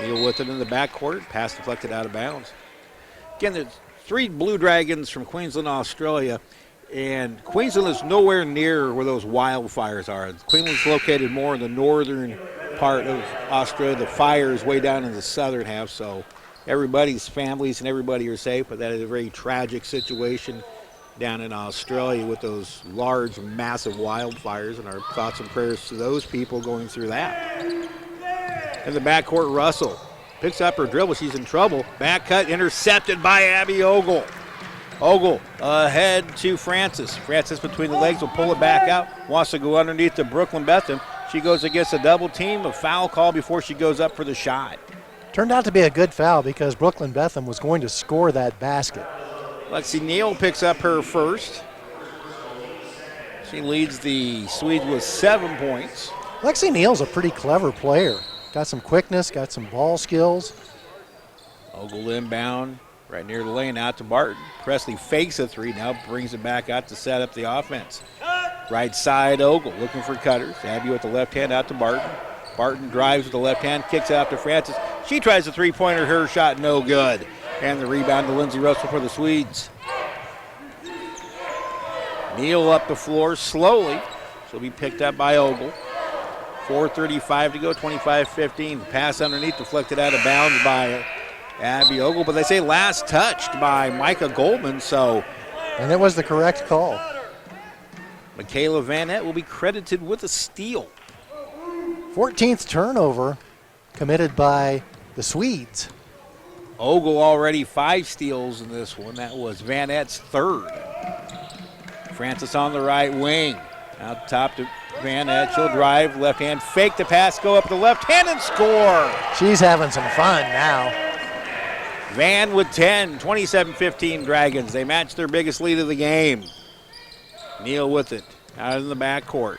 Speaker 1: Neal with it in the backcourt. Pass deflected out of bounds. Again, there's 3 Blue Dragons from Queensland, Australia. And Queensland is nowhere near where those wildfires are. Queensland's located more in the northern part of Australia. The fire is way down in the southern half, so everybody's families and everybody are safe, but that is a very tragic situation down in Australia with those large, massive wildfires, and our thoughts and prayers to those people going through that. In the backcourt, Russell picks up her dribble. She's in trouble. Back cut intercepted by Abby Ogle. Ogle ahead to Francis. Francis between the legs will pull it back out. Wants to go underneath to Brooklyn Betham. She goes against a double team. A foul call before she goes up for the shot.
Speaker 2: Turned out to be a good foul because Brooklyn Betham was going to score that basket.
Speaker 1: Lexi Neal picks up her first. She leads the Swedes with 7 points.
Speaker 2: Lexi Neal's a pretty clever player. Got some quickness, got some ball skills.
Speaker 1: Ogle inbound. Right near the lane, out to Barton. Presley fakes a 3, now brings it back out to set up the offense. Right side, Ogle looking for cutters. Abby with the left hand out to Barton. Barton drives with the left hand, kicks out to Francis. She tries a 3-pointer, her shot no good. And the rebound to Lindsey Russell for the Swedes. Neal up the floor slowly. She'll be picked up by Ogle. 4:35 to go, 25-15. Pass underneath, deflected out of bounds by Abby Ogle, but they say last touched by Micah Goldman, so.
Speaker 2: And it was the correct call.
Speaker 1: Michaela Van Et will be credited with a steal.
Speaker 2: 14th turnover committed by the Swedes.
Speaker 1: Ogle already 5 steals in this one. That was Van Ette's 3rd. Francis on the right wing. Out top to Van Ette. She'll drive, left hand, fake the pass, go up the left hand and score.
Speaker 2: She's having some fun now.
Speaker 1: Van with 10, 27-15 Dragons. They match their biggest lead of the game. Neal with it, out in the backcourt.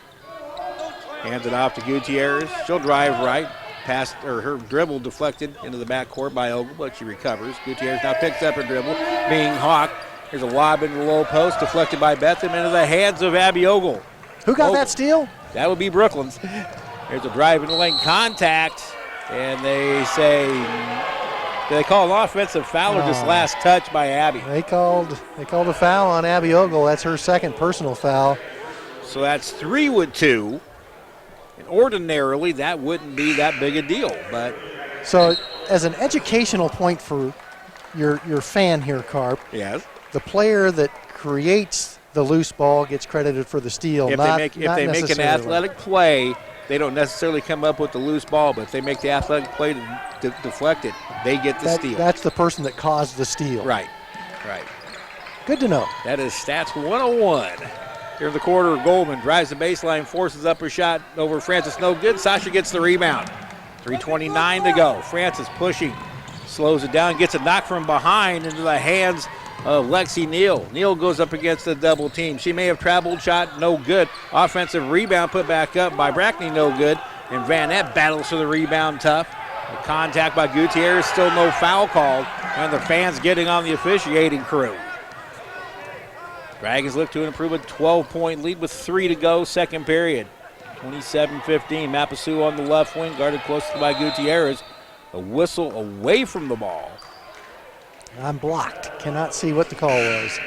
Speaker 1: Hands it off to Gutierrez. She'll drive right. Pass, or her dribble deflected into the backcourt by Ogle, but she recovers. Gutierrez now picks up her dribble, being hawked. There's a lob in the low post, deflected by Betham into the hands of Abby Ogle.
Speaker 2: Who got that steal?
Speaker 1: That would be Brooklyn's. There's a drive in the lane, contact, and they say, did they call an offensive foul or just last touch by Abby?
Speaker 2: They called a foul on Abby Ogle. That's her 2nd personal foul.
Speaker 1: So that's 3 with 2. And ordinarily, that wouldn't be that big a deal, but.
Speaker 2: So as an educational point for your fan here, Carp.
Speaker 1: Yes.
Speaker 2: The player that creates the loose ball gets credited for the steal.
Speaker 1: If they make an athletic play, they don't necessarily come up with the loose ball, but if they make the athletic play to deflect it, they get the steal.
Speaker 2: That's the person that caused the steal.
Speaker 1: Right.
Speaker 2: Good to know.
Speaker 1: That is Stats 101. Here in the quarter, Goldman drives the baseline, forces up her shot over Francis. No good. Sasha gets the rebound. 3:29 to go. Francis pushing, slows it down, gets a knock from behind into the hands of Lexi Neal. Neal goes up against the double team. She may have traveled, shot, no good. Offensive rebound put back up by Brackney, no good. And Van Ette battles for the rebound tough. The contact by Gutierrez, still no foul called. And the fans getting on the officiating crew. Dragons look to improve a 12-point lead with 3 to go, 2nd period. 27-15. Mapasu on the left wing, guarded closely by Gutierrez. A whistle away from the ball.
Speaker 2: I'm blocked. Cannot see what the call was.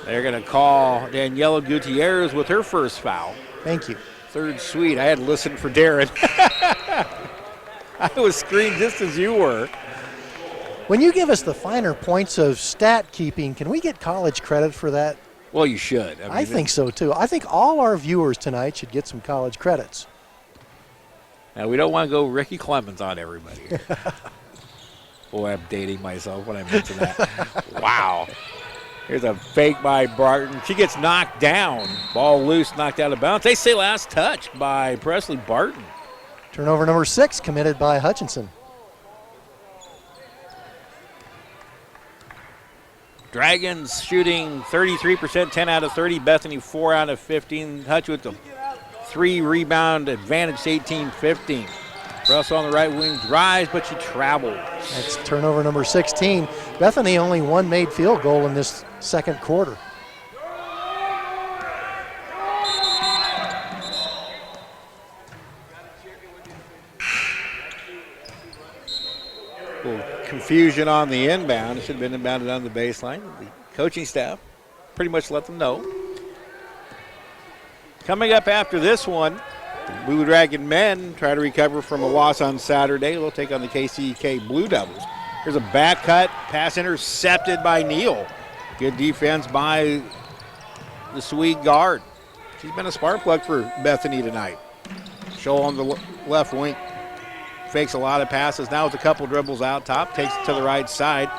Speaker 1: They're going to call Daniela Gutierrez with her 1st foul.
Speaker 2: Thank you.
Speaker 1: 3rd sweet. I had to listen for Darren. I was screened just as you were.
Speaker 2: When you give us the finer points of stat keeping, can we get college credit for that?
Speaker 1: Well, you should.
Speaker 2: I think so, too. I think all our viewers tonight should get some college credits.
Speaker 1: Now, we don't want to go Ricky Clemens on everybody. Boy, I'm dating myself when I mention that. Wow. Here's a fake by Barton. She gets knocked down. Ball loose, knocked out of bounds. They say last touch by Presley Barton.
Speaker 2: Turnover number 6 committed by Hutchinson.
Speaker 1: Dragons shooting 33%, 10 out of 30. Bethany 4 out of 15. Hutch with the 3 rebound advantage, 18-15. Russell on the right wing drives, but she traveled.
Speaker 2: That's turnover number 16. Bethany only 1 made field goal in this 2nd quarter.
Speaker 1: Confusion on the inbound. It should have been inbounded on the baseline. The coaching staff pretty much let them know. Coming up after this one, the Blue Dragon men try to recover from a loss on Saturday. They'll take on the KCK Blue Devils. Here's a back cut, pass intercepted by Neal. Good defense by the Swede guard. She's been a spark plug for Bethany tonight. Show on the left wing. Fakes a lot of passes. Now with a couple dribbles out top. Takes it to the right side.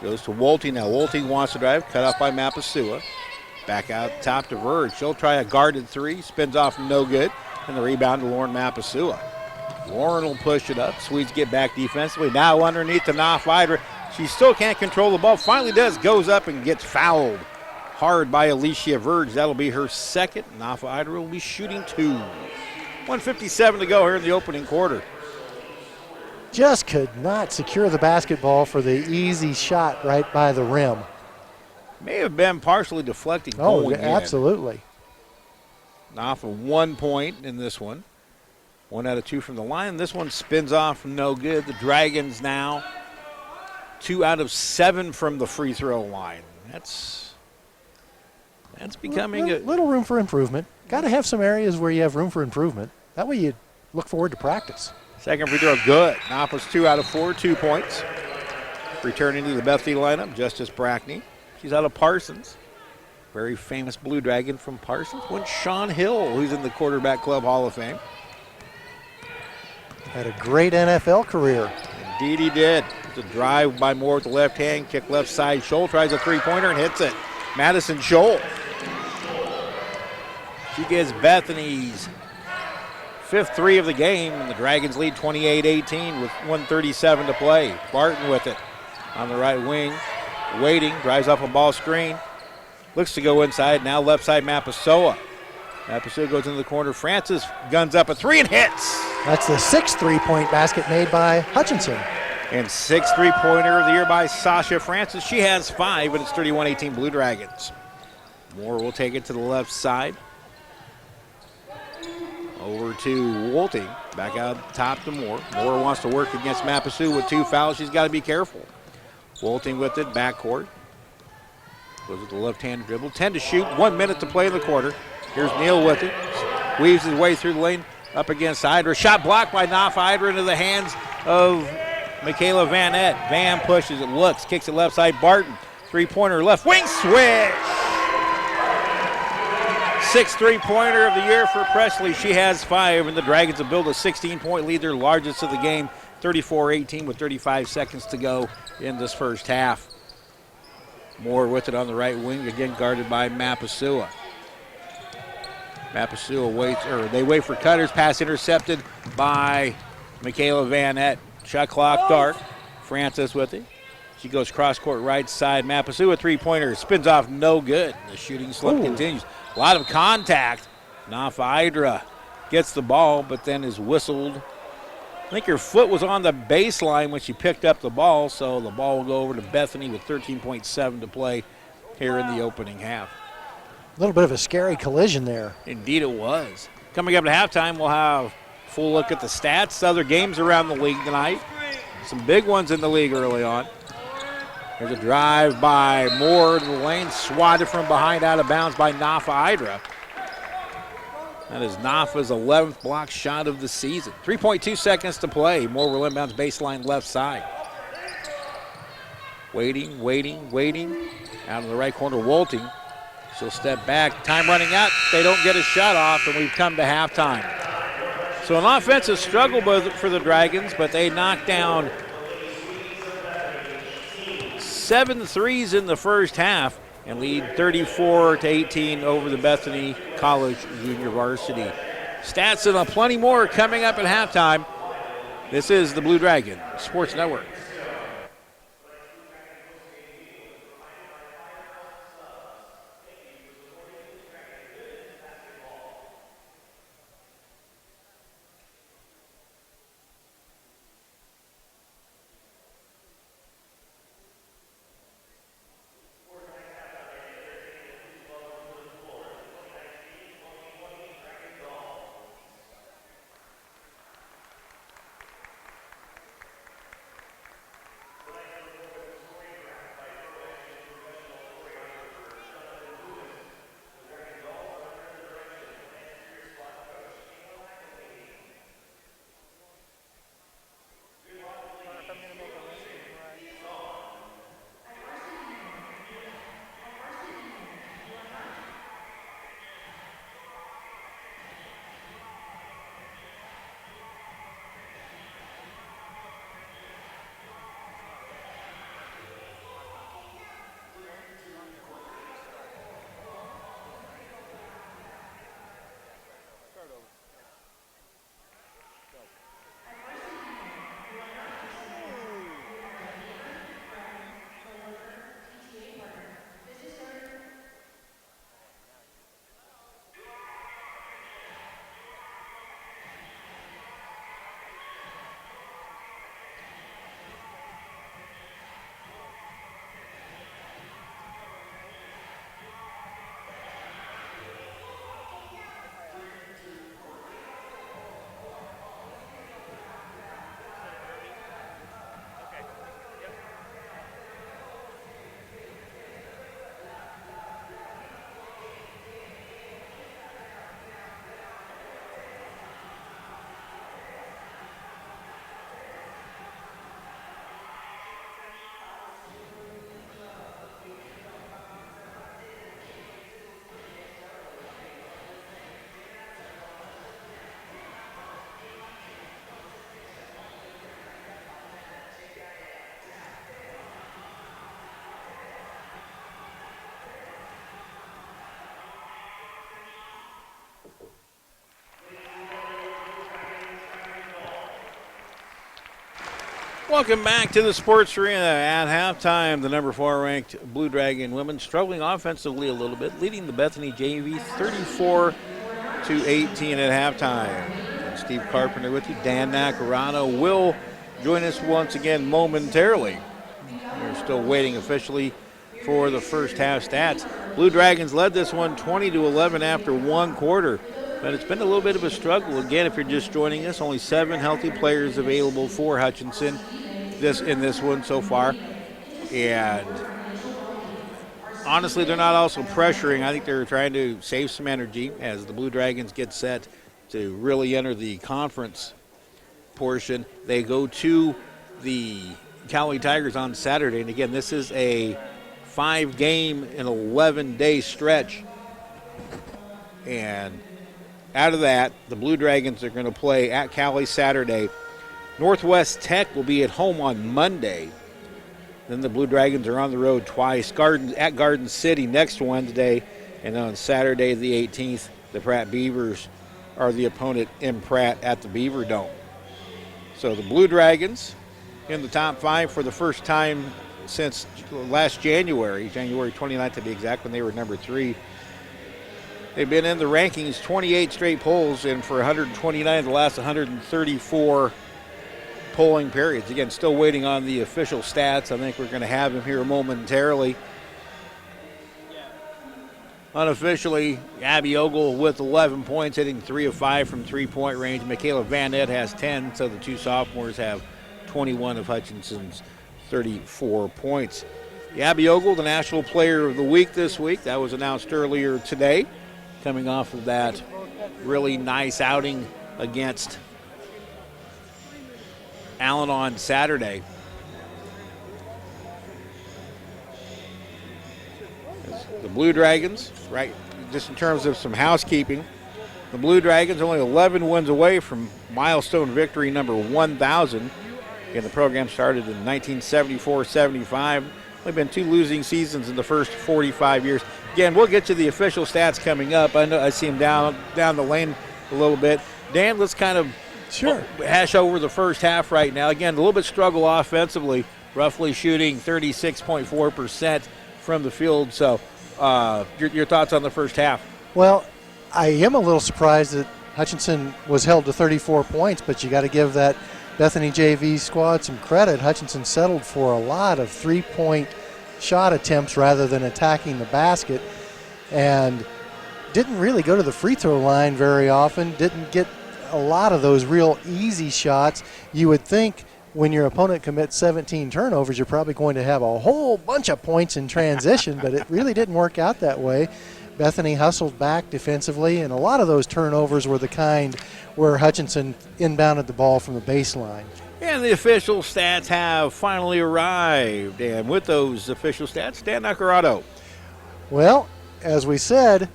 Speaker 1: Goes to Wolte now. Wolte wants to drive. Cut off by Mapasua. Back out top to Verge. She'll try a guarded 3. Spins off no good. And the rebound to Lauren Mapasua. Lauren will push it up. Swedes get back defensively. Now underneath the Knopf Idra. She still can't control the ball. Finally does. Goes up and gets fouled hard by Alicia Verge. That'll be her 2nd. Knopf Idra will be shooting 2. 1:57 to go here in the opening quarter.
Speaker 2: Just could not secure the basketball for the easy shot right by the rim.
Speaker 1: May have been partially deflecting.
Speaker 2: Oh, absolutely.
Speaker 1: Knopf 1 point in this one. 1 out of 2 from the line. This one spins off no good. The Dragons now 2 out of 7 from the free throw line. That's becoming a
Speaker 2: little room for improvement. Got to have some areas where you have room for improvement. That way you look forward to practice.
Speaker 1: 2nd free throw, good. Knopf was 2 out of 4, 2 points. Returning to the Bethany lineup, Justice Brackney. She's out of Parsons. very famous Blue Dragon from Parsons. One Sean Hill, who's in the Quarterback Club Hall of Fame.
Speaker 2: Had a great NFL career.
Speaker 1: Indeed he did. The drive by Moore with the left hand, kick left side. Scholl tries a three-pointer and hits it. Madison Scholl. She gets Bethany's fifth three of the game, and the Dragons lead 28-18 with 1:37 to play. Barton with it on the right wing. Waiting, drives up a ball screen. Looks to go inside, now left side Mapasoa. Mapasoa goes into the corner. Francis guns up a three and hits.
Speaker 2: That's the sixth three-point basket made by Hutchinson.
Speaker 1: And sixth three-pointer of the year by Sasha Francis. She has 5, and it's 31-18 Blue Dragons. Moore will take it to the left side. Over to Wolting. Back out top to Moore. Moore wants to work against Mapasoa with 2 fouls. She's got to be careful. Wolting with it, backcourt. Goes with the left-hand dribble. 10 to shoot, 1 minute to play in the quarter. Here's Neal with it. Weaves his way through the lane up against Hydra. Shot blocked by Nafa Hydra into the hands of Michaela Van Ett. Van pushes it, looks, kicks it left side. Barton, three-pointer left wing switch. Sixth three-pointer of the year for Presley. She has 5, and the Dragons have built a 16-point lead, their largest of the game, 34-18 with 35 seconds to go in this first half. Moore with it on the right wing, again guarded by Mapasoa. Mapasoa waits, or they wait for Cutters. Pass intercepted by Michaela Van Ett. Shot clock dark. Francis with it. She goes cross-court right side. Mapasoa three-pointer spins off, no good. The shooting slump continues. A lot of contact. Nafa Hydra gets the ball, but then is whistled. I think her foot was on the baseline when she picked up the ball, so the ball will go over to Bethany with 13.7 to play here in the opening half.
Speaker 2: A little bit of a scary collision there.
Speaker 1: Indeed it was. Coming up at halftime, we'll have a full look at the stats, other games around the league tonight. Some big ones in the league early on. There's a drive by Moore to the lane, swatted from behind out of bounds by Nafa Hydra. That is Nafa's 11th block shot of the season. 3.2 seconds to play. Moore will inbounds baseline left side. Waiting. Out in the right corner, Wolting. She'll step back. Time running out. They don't get a shot off, and we've come to halftime. So an offensive struggle for the Dragons, but they knocked down 7 threes in the first half and lead 34-18 over the Bethany College Junior Varsity. Stats and plenty more coming up at halftime. This is the Blue Dragon Sports Network. Welcome back to the Sports Arena. At halftime, the number 4 ranked Blue Dragon women struggling offensively a little bit, leading the Bethany JV 34-18 at halftime. Steve Carpenter with you. Dan Nacarado will join us once again momentarily. We're still waiting officially for the first half stats. Blue Dragons led this one 20-11 after one quarter, but it's been a little bit of a struggle. Again, if you're just joining us, only 7 healthy players available for Hutchinson in this one so far. And honestly, they're not also pressuring. I think they're trying to save some energy as the Blue Dragons get set to really enter the conference portion. They go to the Cowley Tigers on Saturday. And again, this is a 5-game and 11-day stretch. And out of that, the Blue Dragons are going to play at Cowley Saturday. Northwest Tech will be at home on Monday. Then the Blue Dragons are on the road twice. At Garden City next Wednesday. And on Saturday the 18th, the Pratt Beavers are the opponent in Pratt at the Beaver Dome. So the Blue Dragons in the top 5 for the first time since last January 29th to be exact, when they were number 3. They've been in the rankings 28 straight polls, and for 129 of the last 134 polling periods. Again, still waiting on the official stats. I think we're going to have them here momentarily. Unofficially, Abby Ogle with 11 points, hitting 3 of 5 from three-point range. Michaela Van Nett has 10, so the 2 sophomores have 21 of Hutchinson's 34 points. Abby Ogle, the National Player of the Week this week. That was announced earlier today, coming off of that really nice outing against Allen on Saturday. The Blue Dragons, right, just in terms of some housekeeping, the Blue Dragons only 11 wins away from milestone victory number 1,000. And the program started in 1974-75. They've been 2 losing seasons in the first 45 years. Again, we'll get to the official stats coming up. I know I see them down the lane a little bit. Dan, let's kind of hash over the first half right now. Again, a little bit struggle offensively, roughly shooting 36.4% from the field. So your thoughts on the first half?
Speaker 2: Well, I am a little surprised that Hutchinson was held to 34 points, but you got to give that Bethany JV squad some credit. Hutchinson settled for a lot of 3-point shot attempts rather than attacking the basket, and didn't really go to the free throw line very often, didn't get a lot of those real easy shots. You would think when your opponent commits 17 turnovers, you're probably going to have a whole bunch of points in transition, but it really didn't work out that way. Bethany hustled back defensively, and a lot of those turnovers were the kind where Hutchinson inbounded the ball from the baseline.
Speaker 1: And the official stats have finally arrived. And with those official stats, Dan Nacarado.
Speaker 2: Well, as we said,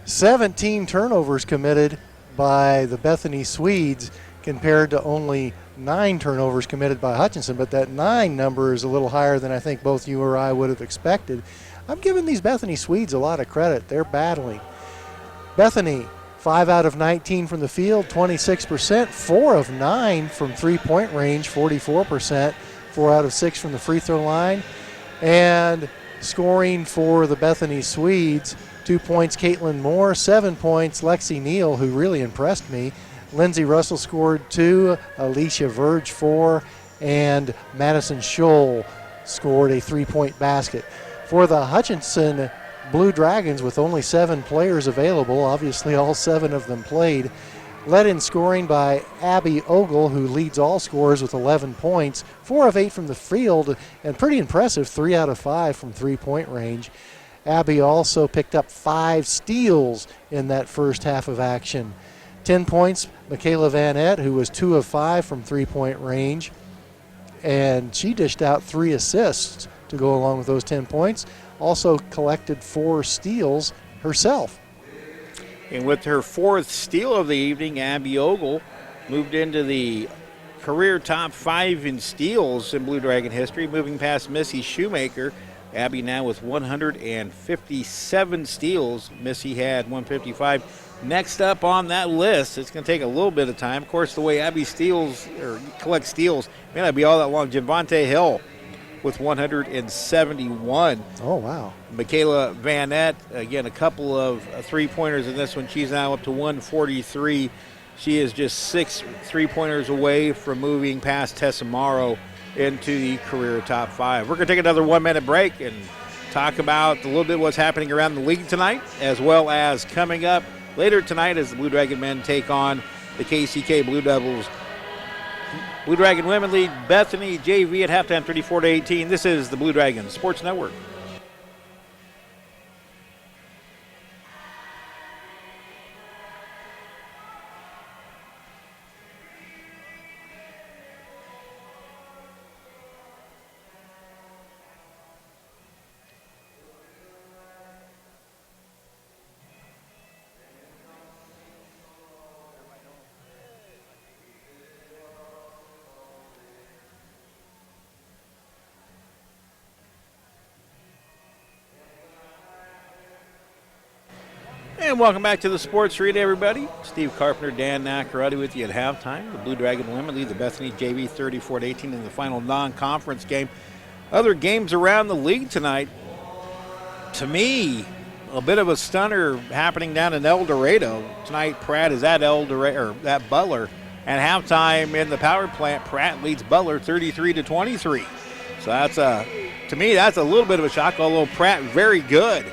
Speaker 2: 17 turnovers committed by the Bethany Swedes compared to only 9 turnovers committed by Hutchinson, but that 9 number is a little higher than I think both you or I would have expected. I'm giving these Bethany Swedes a lot of credit. They're battling. Bethany, 5 out of 19 from the field, 26%, 4 of 9 from three-point range, 44%, 4 out of 6 from the free throw line. And scoring for the Bethany Swedes, 2 points, Caitlin Moore, 7 points, Lexi Neal, who really impressed me. Lindsey Russell scored 2, Alicia Verge 4, and Madison Scholl scored a 3-point basket. For the Hutchinson Blue Dragons, with only 7 players available, obviously all 7 of them played, led in scoring by Abby Ogle, who leads all scorers with 11 points, 4 of 8 from the field, and pretty impressive, 3 out of 5 from three-point range. Abby also picked up 5 steals in that first half of action. 10 points, Michaela Van Nett, who was 2 of 5 from three-point range, and she dished out 3 assists to go along with those 10 points. Also collected 4 steals herself.
Speaker 1: And with her 4th steal of the evening, Abby Ogle moved into the career top 5 in steals in Blue Dragon history, moving past Missy Shoemaker. Abby now with 157 steals. Missy had 155. Next up on that list, it's going to take a little bit of time. Of course, the way Abby collects steals may not be all that long. Javante Hill with 171.
Speaker 2: Oh, wow.
Speaker 1: Michaela Vanette, again, a couple of three-pointers in this one. She's now up to 143. She is just 6 three-pointers away from moving past Tessa Morrow into the career top 5. We're going to take another 1-minute break and talk about a little bit what's happening around the league tonight, as well as coming up later tonight as the Blue Dragon men take on the KCK Blue Devils. Blue Dragon women lead Bethany JV at halftime 34-18. This is the Blue Dragon Sports Network. And welcome back to the Sports Arena, everybody. Steve Carpenter, Dan Nacarati with you at halftime. The Blue Dragon women lead the Bethany JV 34-18 in the final non-conference game. Other games around the league tonight. To me, a bit of a stunner happening down in El Dorado. Tonight, Pratt is at at Butler. At halftime in the power plant, Pratt leads Butler 33-23. So that's to me, that's a little bit of a shock, although Pratt very good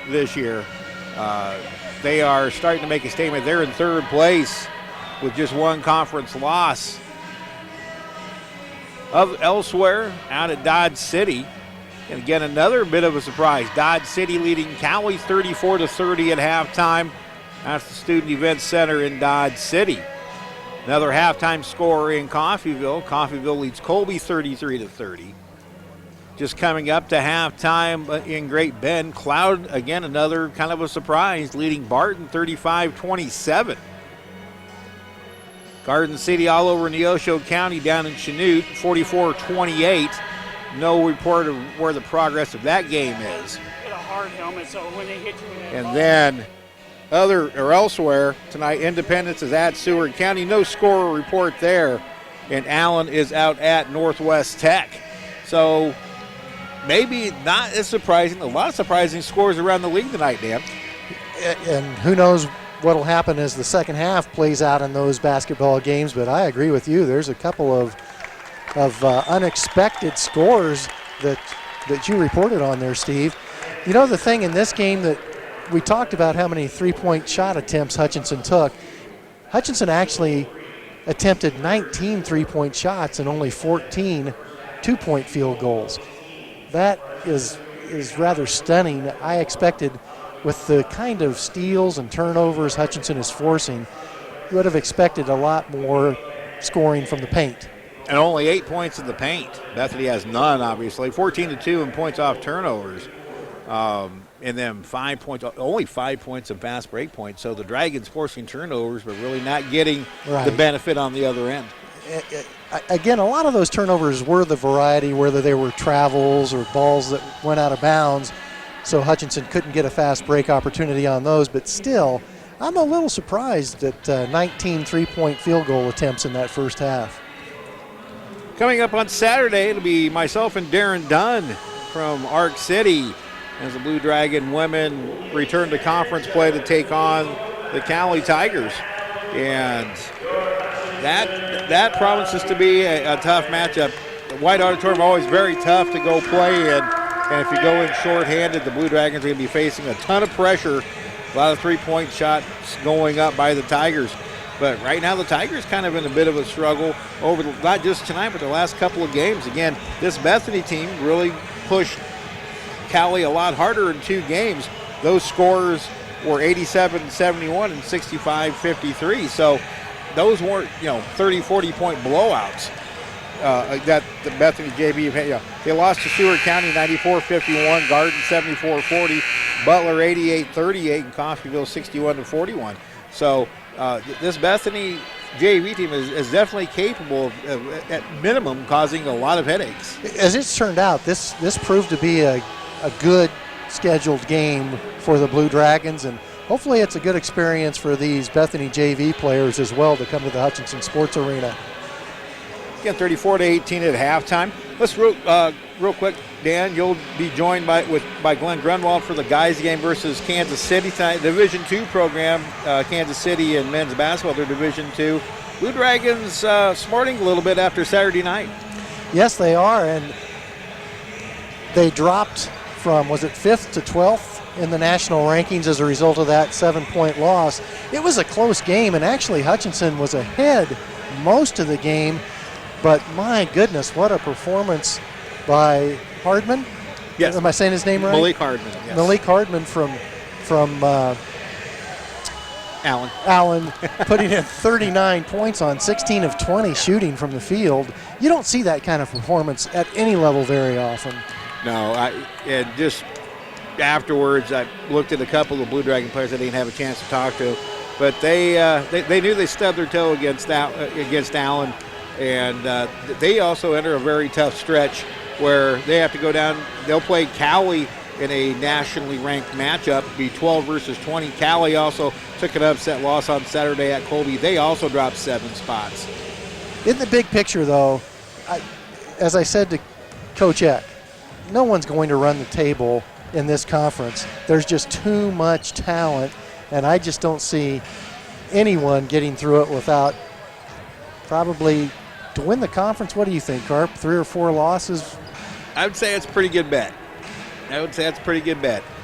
Speaker 1: this year. They are starting to make a statement. They're in third place with just one conference loss. Elsewhere, out at Dodge City, and again, another bit of a surprise. Dodge City leading Cowley 34-30 at halftime. That's the Student Events Center in Dodge City. Another halftime score in Coffeyville. Coffeyville leads Colby 33-30. Just coming up to halftime in Great Bend, Cloud, again, another kind of a surprise, leading Barton 35-27. Garden City all over Neosho County down in Chanute, 44-28. No report of where the progress of that game is.
Speaker 3: Get a hard helmet, so when they hit you in
Speaker 1: And then elsewhere tonight, Independence is at Seward County. No score report there. And Allen is out at Northwest Tech. So maybe not as surprising. A lot of surprising scores around the league tonight, Dan.
Speaker 2: And who knows what will happen as the second half plays out in those basketball games, but I agree with you. There's a couple of unexpected scores that you reported on there, Steve. You know, the thing in this game that we talked about how many three-point shot attempts Hutchinson took. Hutchinson actually attempted 19 three-point shots and only 14 two-point field goals. That is rather stunning. I expected, with the kind of steals and turnovers Hutchinson is forcing, you would have expected a lot more scoring from the paint.
Speaker 1: And only 8 points in the paint. Bethany has none, obviously. 14-2 in points off turnovers. And then 5 points, only 5 points of fast break points. So the Dragons forcing turnovers, but really not getting the benefit on the other end.
Speaker 2: Again, a lot of those turnovers were the variety, whether they were travels or balls that went out of bounds. So Hutchinson couldn't get a fast break opportunity on those. But still, I'm a little surprised at 19 three-point field goal attempts in that first half.
Speaker 1: Coming up on Saturday, it'll be myself and Darren Dunn from Arc City as the Blue Dragon women return to conference play to take on the Cowley Tigers. And that promises to be a tough matchup. The White Auditorium always very tough to go play in. And if you go in short-handed, the Blue Dragons are going to be facing a ton of pressure. A lot of three-point shots going up by the Tigers. But right now the Tigers kind of in a bit of a struggle over not just tonight, but the last couple of games. Again, this Bethany team really pushed Cowley a lot harder in 2 games. Those scores were 87-71 and 65-53. So those weren't, 30, 40-point blowouts that the Bethany JV had. They lost to Seward County 94-51, Garden 74-40, Butler 88-38, and Coffeyville 61-41. So this Bethany JV team is definitely capable of, at minimum, causing a lot of headaches.
Speaker 2: As it's turned out, this proved to be a good scheduled game for the Blue Dragons, and hopefully it's a good experience for these Bethany JV players as well to come to the Hutchinson Sports Arena.
Speaker 1: Again, 34-18 at halftime. Let's real quick, Dan, you'll be joined by Glenn Grunwald for the guys game versus Kansas City tonight. Division II program, Kansas City and men's basketball, they're Division II. Blue Dragons smarting a little bit after Saturday night.
Speaker 2: Yes, they are, and they dropped from, was it 5th to 12th in the national rankings as a result of that 7-point loss. It was a close game, and actually Hutchinson was ahead most of the game, but my goodness, what a performance by Hardman.
Speaker 1: Yes.
Speaker 2: Am I saying his name right?
Speaker 1: Malik Hardman, yes.
Speaker 2: Malik Hardman from Allen putting in 39 points on 16 of 20 shooting from the field. You don't see that kind of performance at any level very often.
Speaker 1: No, and just afterwards, I looked at a couple of Blue Dragon players I didn't have a chance to talk to, but they knew they stubbed their toe against Allen, and they also enter a very tough stretch where they have to go down. They'll play Cowley in a nationally ranked matchup, be 12 versus 20. Cowley also took an upset loss on Saturday at Colby. They also dropped 7 spots.
Speaker 2: In the big picture, though, as I said to Coach Eck, no one's going to run the table in this conference. There's just too much talent, and I just don't see anyone getting through it without probably, to win the conference, what do you think, Carp? 3 or 4 losses?
Speaker 1: I would say it's a pretty good bet.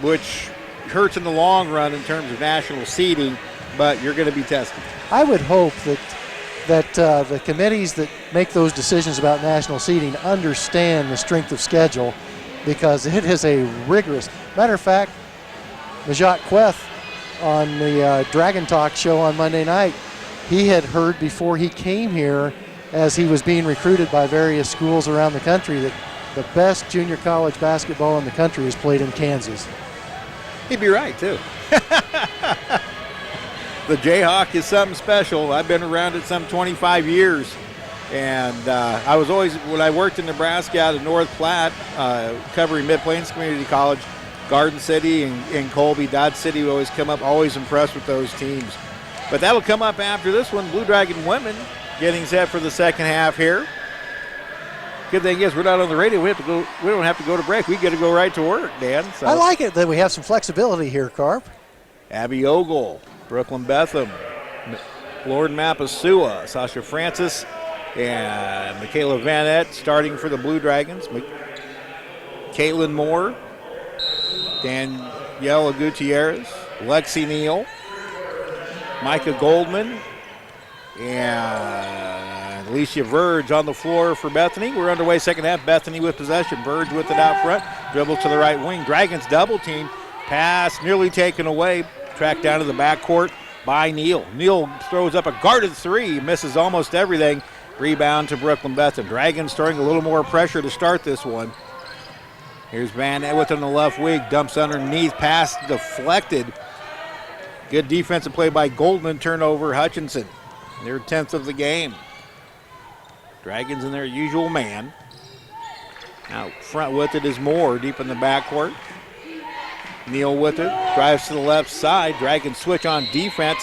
Speaker 1: Which hurts in the long run in terms of national seeding, but you're going to be tested.
Speaker 2: I would hope that the committees that make those decisions about national seeding understand the strength of schedule, because it is a rigorous. Matter of fact, Najat Queth on the Dragon Talk show on Monday night, he had heard before he came here, as he was being recruited by various schools around the country, that the best junior college basketball in the country is played in Kansas.
Speaker 1: He'd be right, too. The Jayhawk is something special. I've been around it some 25 years. And I was always, when I worked in Nebraska out of North Platte, covering Mid-Plains Community College, Garden City and Colby, Dodge City would always come up, always impressed with those teams. But that'll come up after this one. Blue Dragon women getting set for the second half here. Good thing is we're not on the radio. We don't have to go to break. We get to go right to work, Dan. So.
Speaker 2: I like it that we have some flexibility here, Carp.
Speaker 1: Abby Ogle, Brooklyn Betham, Lauren Mapasua, Sasha Francis, and Michaela Vanette starting for the Blue Dragons. Caitlin Moore, Daniela Gutierrez, Lexi Neal, Micah Goldman, and Alicia Verge on the floor for Bethany. We're underway second half. Bethany with possession. Verge with it out front. Dribbles to the right wing. Dragons double team. Pass nearly taken away. Tracked down to the backcourt by Neal. Neal throws up a guarded three. Misses almost everything. Rebound to Brooklyn Betham. Dragons throwing a little more pressure to start this one. Here's Van Ewith on the left wing. Dumps underneath. Pass deflected. Good defensive play by Goldman. Turnover Hutchinson. Their 10th of the game. Dragons in their usual man. Out front with it is Moore deep in the backcourt. Neal with it. Drives to the left side. Dragons switch on defense.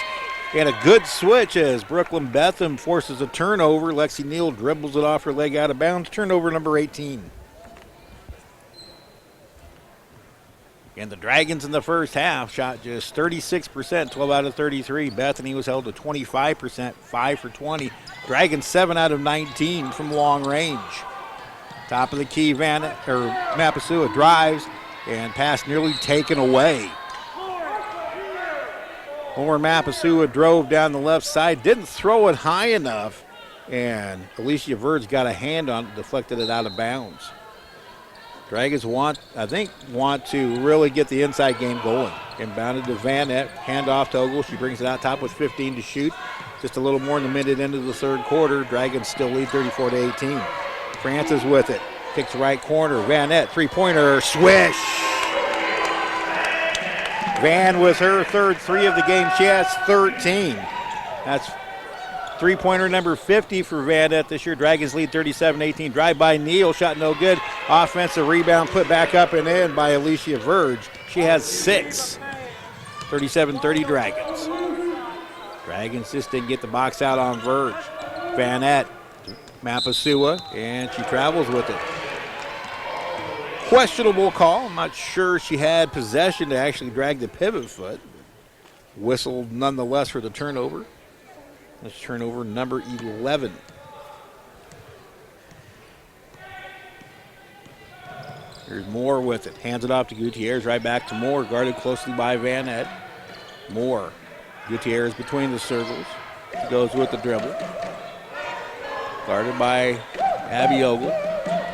Speaker 1: And a good switch as Brooklyn Betham forces a turnover. Lexi Neal dribbles it off her leg out of bounds. Turnover number 18. And the Dragons in the first half shot just 36%, 12 out of 33. Bethany was held to 25%, 5 for 20. Dragons 7 out of 19 from long range. Top of the key, Mapasua drives and pass nearly taken away. Moore Mapasua drove down the left side, didn't throw it high enough, and Alicia Verge got a hand on it, deflected it out of bounds. Dragons want to really get the inside game going. Inbounded to Vanette, hand off to Ogle. She brings it out top with 15 to shoot. Just a little more than a minute into the third quarter. Dragons still lead 34-18. Francis with it. Kicks right corner. Vanette, three-pointer, swish. Van with her third three of the game. She has 13. That's three-pointer number 50 for Vanette this year. Dragons lead 37-18. Drive by Neal, shot no good. Offensive rebound put back up and in by Alicia Verge. She has 6. 37-30 Dragons. Dragons just didn't get the box out on Verge. Vanette, Mapasua, and she travels with it. Questionable call. I'm not sure she had possession to actually drag the pivot foot. Whistled nonetheless for the turnover. That's turnover number 11. Here's Moore with it. Hands it off to Gutierrez. Right back to Moore. Guarded closely by Vanette. Moore. Gutierrez between the circles. She goes with the dribble. Guarded by Abby Ogle.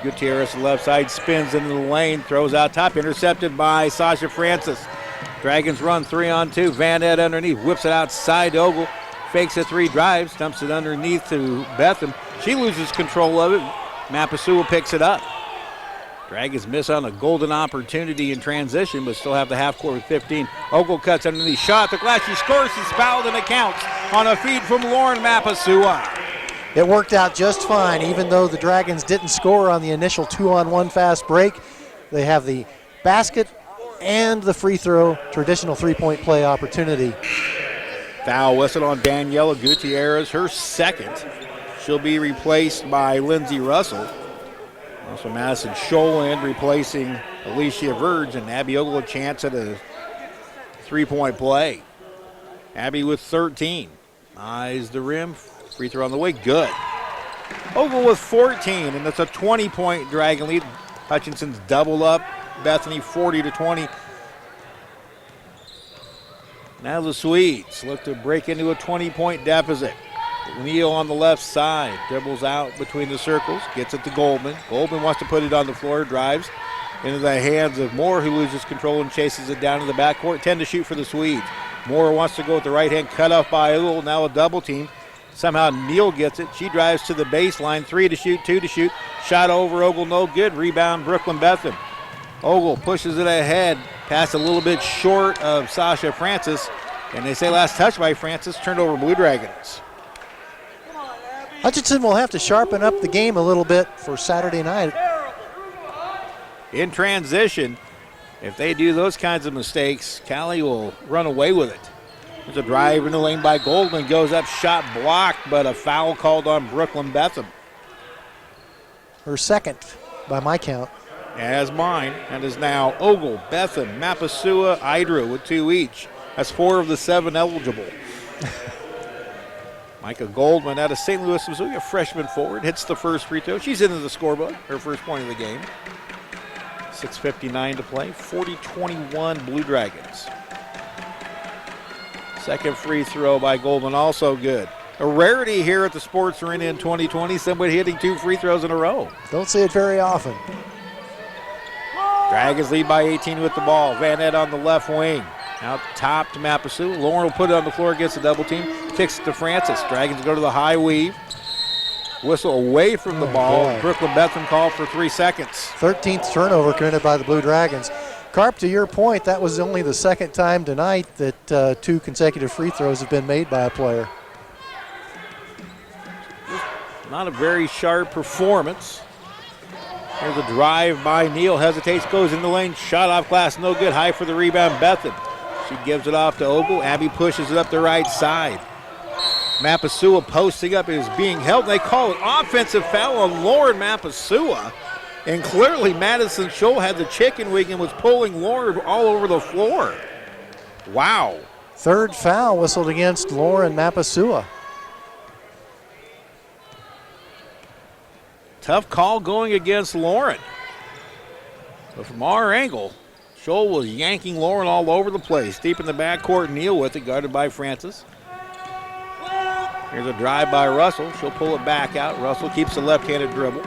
Speaker 1: Gutierrez, left side, spins into the lane. Throws out top. Intercepted by Sasha Francis. Dragons run 3-on-2. Vanette underneath. Whips it outside to Ogle. Fakes a three, drives. Dumps it underneath to Betham. She loses control of it. Mapasua picks it up. Dragons miss on a golden opportunity in transition, but still have the half court with 15. Ogle cuts underneath. Shot. The glass. She scores. She's fouled, and it counts on a feed from Lauren Mapasua.
Speaker 2: It worked out just fine, even though the Dragons didn't score on the initial 2-on-1 fast break. They have the basket and the free throw, traditional three-point play opportunity.
Speaker 1: Foul whistle on Daniela Gutierrez, her second. She'll be replaced by Lindsey Russell. Also Madison Scholand replacing Alicia Verge, and Abby Ogle a chance at a three-point play. Abby with 13. Eyes the rim. Free throw on the way. Good. Ogle with 14, and that's a 20-point Dragon lead. Hutchinson's double up. Bethany 40-20. Now the Swedes look to break into a 20-point deficit. Neal on the left side. Dribbles out between the circles. Gets it to Goldman. Goldman wants to put it on the floor. Drives into the hands of Moore, who loses control and chases it down to the backcourt. 10 to shoot for the Swedes. Moore wants to go with the right hand. Cut off by Ogle. Now a double team. Somehow Neal gets it. She drives to the baseline. 3 to shoot, 2 to shoot. Shot over Ogle, no good. Rebound, Brooklyn Betham. Ogle pushes it ahead. Pass a little bit short of Sasha Francis. And they say last touch by Francis. Turned over Blue Dragons.
Speaker 2: Hutchinson will have to sharpen up the game a little bit for Saturday night.
Speaker 1: In transition, if they do those kinds of mistakes, Callie will run away with it. There's a drive in the lane by Goldman. Goes up, shot blocked, but a foul called on Brooklyn Betham.
Speaker 2: Her second, by my count.
Speaker 1: As mine, and is now Ogle, Betham, Mapasua, Idra with 2 each. That's 4 of the 7 eligible. Micah Goldman out of St. Louis, Missouri, a freshman forward, hits the first free throw. She's into the scorebook, her first point of the game. 6:59 to play, 40-21 Blue Dragons. Second free throw by Goldman, also good. A rarity here at the Sports Arena in 2020, somebody hitting 2 free throws in a row.
Speaker 2: Don't see it very often.
Speaker 1: Dragons lead by 18 with the ball. Vanette on the left wing. Out top to Mapasua. Lauren will put it on the floor against the double team. Kicks it to Francis. Dragons go to the high weave. Whistle away from the ball.
Speaker 2: Boy.
Speaker 1: Brooklyn Betham called for 3 seconds.
Speaker 2: 13th turnover committed by the Blue Dragons. Carp, to your point, that was only the second time tonight that 2 consecutive free throws have been made by a player.
Speaker 1: Not a very sharp performance. Here's a drive by Neal. Hesitates, goes in the lane. Shot off glass, no good. High for the rebound, Betham. She gives it off to Ogle. Abby pushes it up the right side. Mapasua posting up is being held. They call it offensive foul on Lauren Mapasua. And clearly Madison Scholl had the chicken wing and was pulling Lauren all over the floor. Wow.
Speaker 2: Third foul whistled against Lauren Mapasua.
Speaker 1: Tough call going against Lauren. But from our angle, Scholl was yanking Lauren all over the place. Deep in the backcourt, Neal with it, guarded by Francis. Here's a drive by Russell. She'll pull it back out. Russell keeps the left-handed dribble.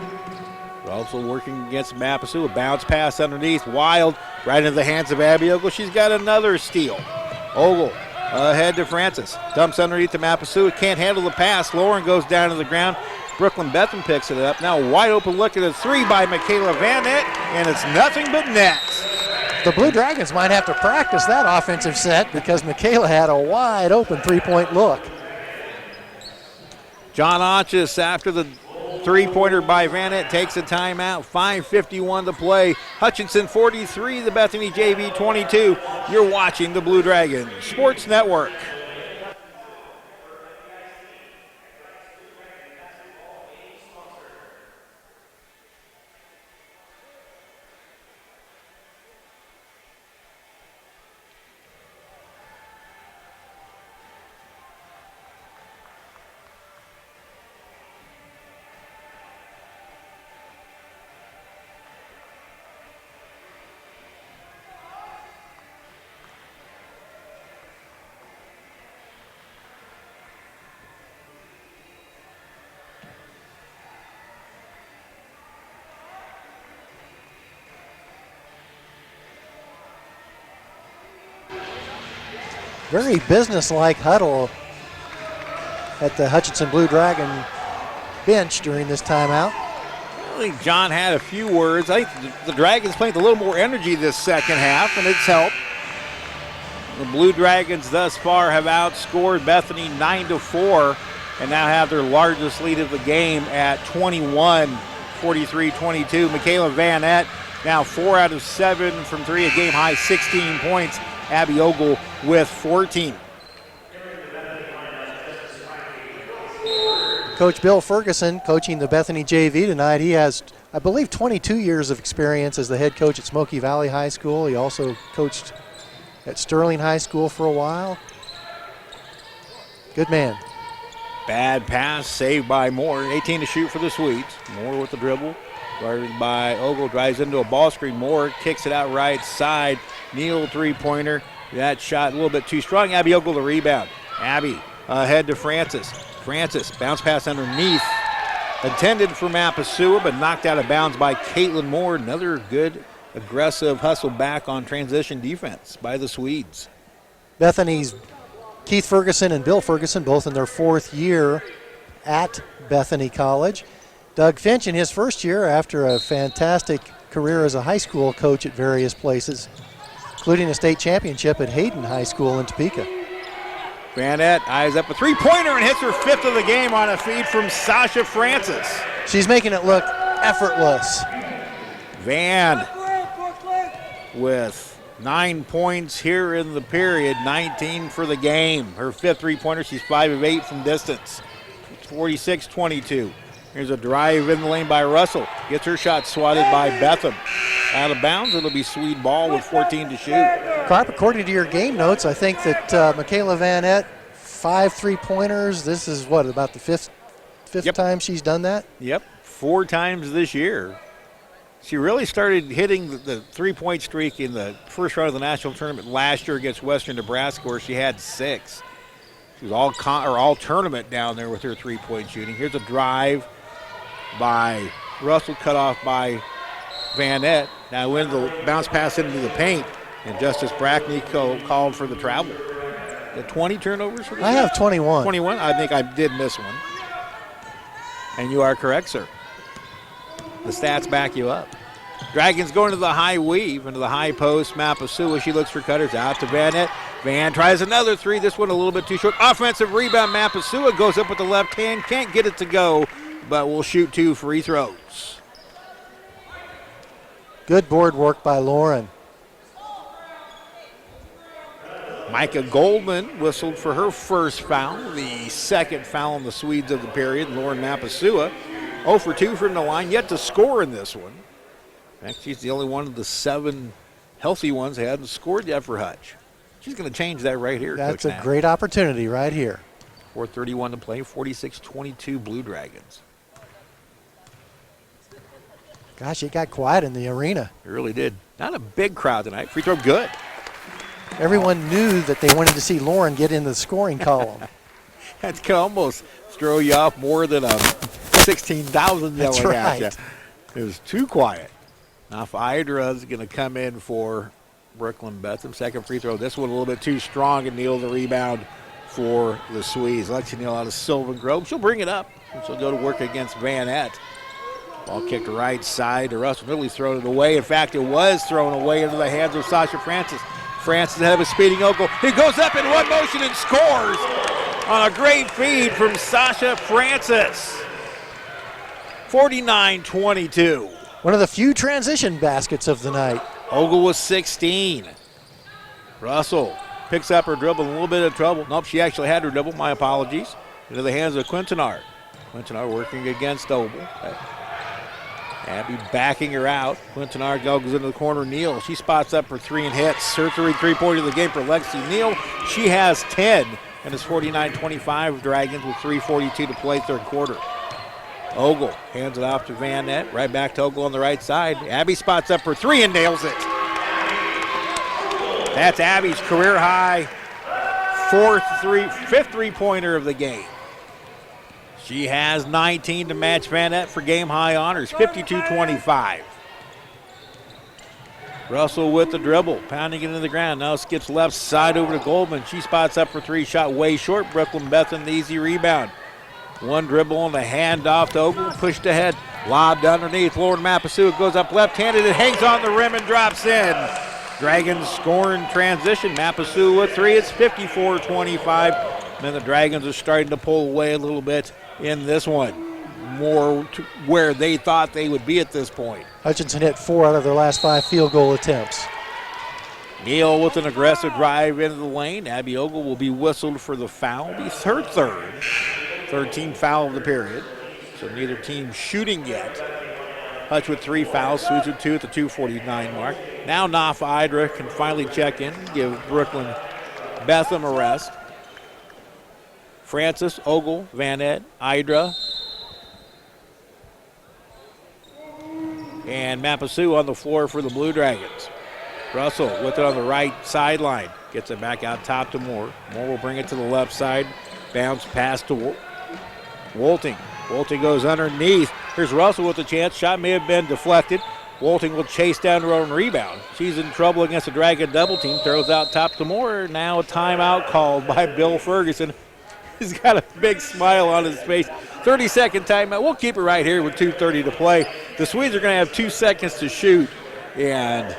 Speaker 1: Russell working against Mapasua. Bounce pass underneath. Wild. Right into the hands of Abby Ogle. She's got another steal. Ogle ahead to Francis. Dumps underneath to Mapasua. Can't handle the pass. Lauren goes down to the ground. Brooklyn Betham picks it up. Now wide open look at a 3 by Michaela Vanette, and it's nothing but net.
Speaker 2: The Blue Dragons might have to practice that offensive set because Michaela had a wide open 3-point look.
Speaker 1: John Otchis after the three-pointer by Vanette takes a timeout. 5:51 to play. Hutchinson 43, the Bethany JV 22. You're watching the Blue Dragons Sports Network.
Speaker 2: Very businesslike huddle at the Hutchinson Blue Dragon bench during this timeout.
Speaker 1: I think John had a few words. I think the Dragons played a little more energy this second half, and it's helped. The Blue Dragons thus far have outscored Bethany 9-4 and now have their largest lead of the game at 21, 43-22. Michaela Vanette now 4 out of 7 from 3, a game high 16 points. Abby Ogle with 14.
Speaker 2: Coach Bill Ferguson coaching the Bethany JV tonight. He has, I believe, 22 years of experience as the head coach at Smoky Valley High School. He also coached at Sterling High School for a while. Good man.
Speaker 1: Bad pass, saved by Moore. 18 to shoot for the Swedes. Moore with the dribble. Guarded by Ogle, drives into a ball screen. Moore kicks it out right side. Neal three-pointer. That shot a little bit too strong. Abby Ogle the rebound. Abby ahead to Francis. Francis, bounce pass underneath. Intended for Mapasua, but knocked out of bounds by Caitlin Moore. Another good, aggressive hustle back on transition defense by the Swedes.
Speaker 2: Bethany's Keith Ferguson and Bill Ferguson, both in their 4th year at Bethany College. Doug Finch in his first year after a fantastic career as a high school coach at various places, including a state championship at Hayden High School in Topeka.
Speaker 1: Vanette eyes up a three-pointer and hits her 5th of the game on a feed from Sasha Francis.
Speaker 2: She's making it look effortless.
Speaker 1: Van with 9 points here in the period, 19 for the game. Her 5th three-pointer, she's 5 of 8 from distance. 46-22. Here's a drive in the lane by Russell. Gets her shot swatted by Betham. Out of bounds, it'll be Swede ball with 14 to shoot.
Speaker 2: Carp, according to your game notes, I think that Michaela Vanette, 5 three-pointers. This is what, about the fifth time she's done that?
Speaker 1: Yep, 4 times this year. She really started hitting the three-point streak in the first round of the national tournament last year against Western Nebraska, where she had 6. She was all tournament down there with her three-point shooting. Here's a drive by Russell, cut off by Vanette. Now in the bounce pass into the paint, and Justice Brackney called for the travel. The 20 turnovers for the
Speaker 2: I have 21.
Speaker 1: 21? I think I did miss one. And you are correct, sir. The stats back you up. Dragons going to the high weave, into the high post. Mapasua, she looks for cutters, out to Vanette. Van tries another 3. This one a little bit too short. Offensive rebound. Mapasua goes up with the left hand. Can't get it to go, but will shoot 2 free throws.
Speaker 2: Good board work by Lauren.
Speaker 1: Micah Goldman whistled for her first foul, the second foul on the Swedes of the period. Lauren Mapasua 0 for 2 from the line, yet to score in this one. In fact, she's the only one of the 7 healthy ones that hadn't scored yet for Hutch. She's going to change that right here.
Speaker 2: That's a great opportunity right here.
Speaker 1: 4:31 to play, 46-22 Blue Dragons.
Speaker 2: Gosh, it got quiet in the arena.
Speaker 1: It really did. Not a big crowd tonight. Free throw good.
Speaker 2: Everyone knew that they wanted to see Lauren get in the scoring column.
Speaker 1: That could almost throw you off more than a 16,000
Speaker 2: That's
Speaker 1: yelling
Speaker 2: right.
Speaker 1: at you. It was too quiet. Now Idra's going to come in for Brooklyn Betham. Second free throw. This one a little bit too strong, and Neal the rebound for the Swedes. Lexi Neal out of Sylvan Grove. She'll bring it up, and she'll go to work against Vanette. Ball kicked right side to Russell. Really thrown it away. In fact, it was thrown away into the hands of Sasha Francis. Francis ahead of a speeding Ogle. He goes up in one motion and scores on a great feed from Sasha Francis. 49-22.
Speaker 2: One of the few transition baskets of the night.
Speaker 1: Ogle was 16. Russell picks up her dribble in a little bit of trouble. Nope, she actually had her dribble. My apologies. Into the hands of Quintanar. Quintanar working against Ogle. Abby backing her out. Quintanar goes into the corner. Neal, she spots up for three and hits. Her three-pointer of the game for Lexi Neal. She has 10, and it's 49-25 Dragons with 3:42 to play third quarter. Ogle hands it off to Van Nett. Right back to Ogle on the right side. Abby spots up for three and nails it. That's Abby's career high fifth three-pointer of the game. She has 19 to match Van Nett for game-high honors, 52-25. Russell with the dribble, pounding it into the ground. Now skips left side over to Goldman. She spots up for three, shot way short. Brooklyn Bethan, the easy rebound. One dribble and a handoff to Ogle, pushed ahead. Lobbed underneath, Lauren Mapasua goes up left-handed. It hangs on the rim and drops in. Dragons score in transition. Mapasua with three, it's 54-25. And the Dragons are starting to pull away a little bit in this one, more to where they thought they would be at this point.
Speaker 2: Hutchinson hit 4 out of their last 5 field goal attempts.
Speaker 1: Neal with an aggressive drive into the lane. Abby Ogle will be whistled for the foul. Be her third team foul of the period. So neither team shooting yet. Hutch with 3 fouls, Sweets with 2 at the 2:49 mark. Now Nafa Idra can finally check in, give Brooklyn Betham a rest. Francis, Ogle, Van Nett, Idra, and Mapasua on the floor for the Blue Dragons. Russell with it on the right sideline. Gets it back out top to Moore. Moore will bring it to the left side. Bounce pass to Wolting. Wolting goes underneath. Here's Russell with a chance. Shot may have been deflected. Wolting will chase down her own rebound. She's in trouble against the Dragon double team. Throws out top to Moore. Now a timeout called by Bill Ferguson. He's got a big smile on his face. 30-second timeout. We'll keep it right here with 2:30 to play. The Swedes are going to have 2 seconds to shoot, and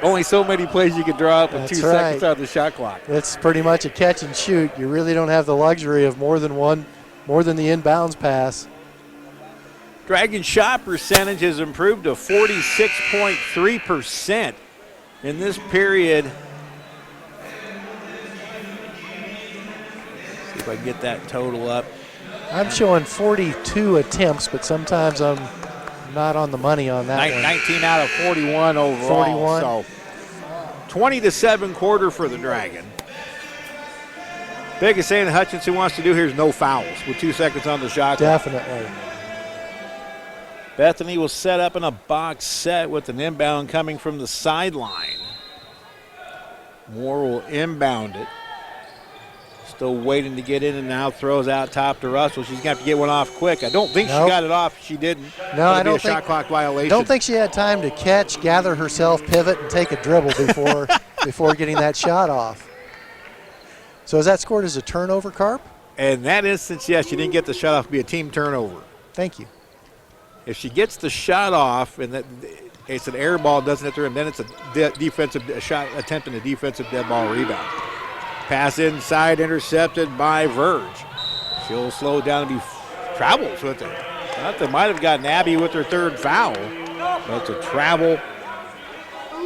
Speaker 1: only so many plays you can draw up with 2 seconds on the shot clock.
Speaker 2: It's pretty much a catch and shoot. You really don't have the luxury of more than the inbounds pass.
Speaker 1: Dragon shot percentage has improved to 46.3% in this period. See if I can get that total up.
Speaker 2: I'm showing 42 attempts, but sometimes I'm not on the money on that one.
Speaker 1: 19 out of 41 overall.
Speaker 2: 41.
Speaker 1: So 20-7 quarter for the Dragon. Biggest thing that Hutchinson wants to do here is no fouls with 2 seconds on the shot clock.
Speaker 2: Definitely.
Speaker 1: Bethany will set up in a box set with an inbound coming from the sideline. Moore will inbound it. Still waiting to get in and now throws out top to Russell. She's going to have to get one off quick. I don't think she got it off. She didn't.
Speaker 2: No, I don't
Speaker 1: think. Shot clock violation.
Speaker 2: Don't think she had time to catch, gather herself, pivot, and take a dribble before getting that shot off. So is that scored as a turnover, Carp?
Speaker 1: In that instance, yes, she didn't get the shot off. It'd be a team turnover.
Speaker 2: Thank you.
Speaker 1: If she gets the shot off and that it's an air ball, doesn't hit the rim, then it's a defensive shot attempt and a defensive dead ball rebound. Pass inside, intercepted by Verge. She'll slow it down and travels with it. Thought they might have gotten Abby with her third foul, but it's a travel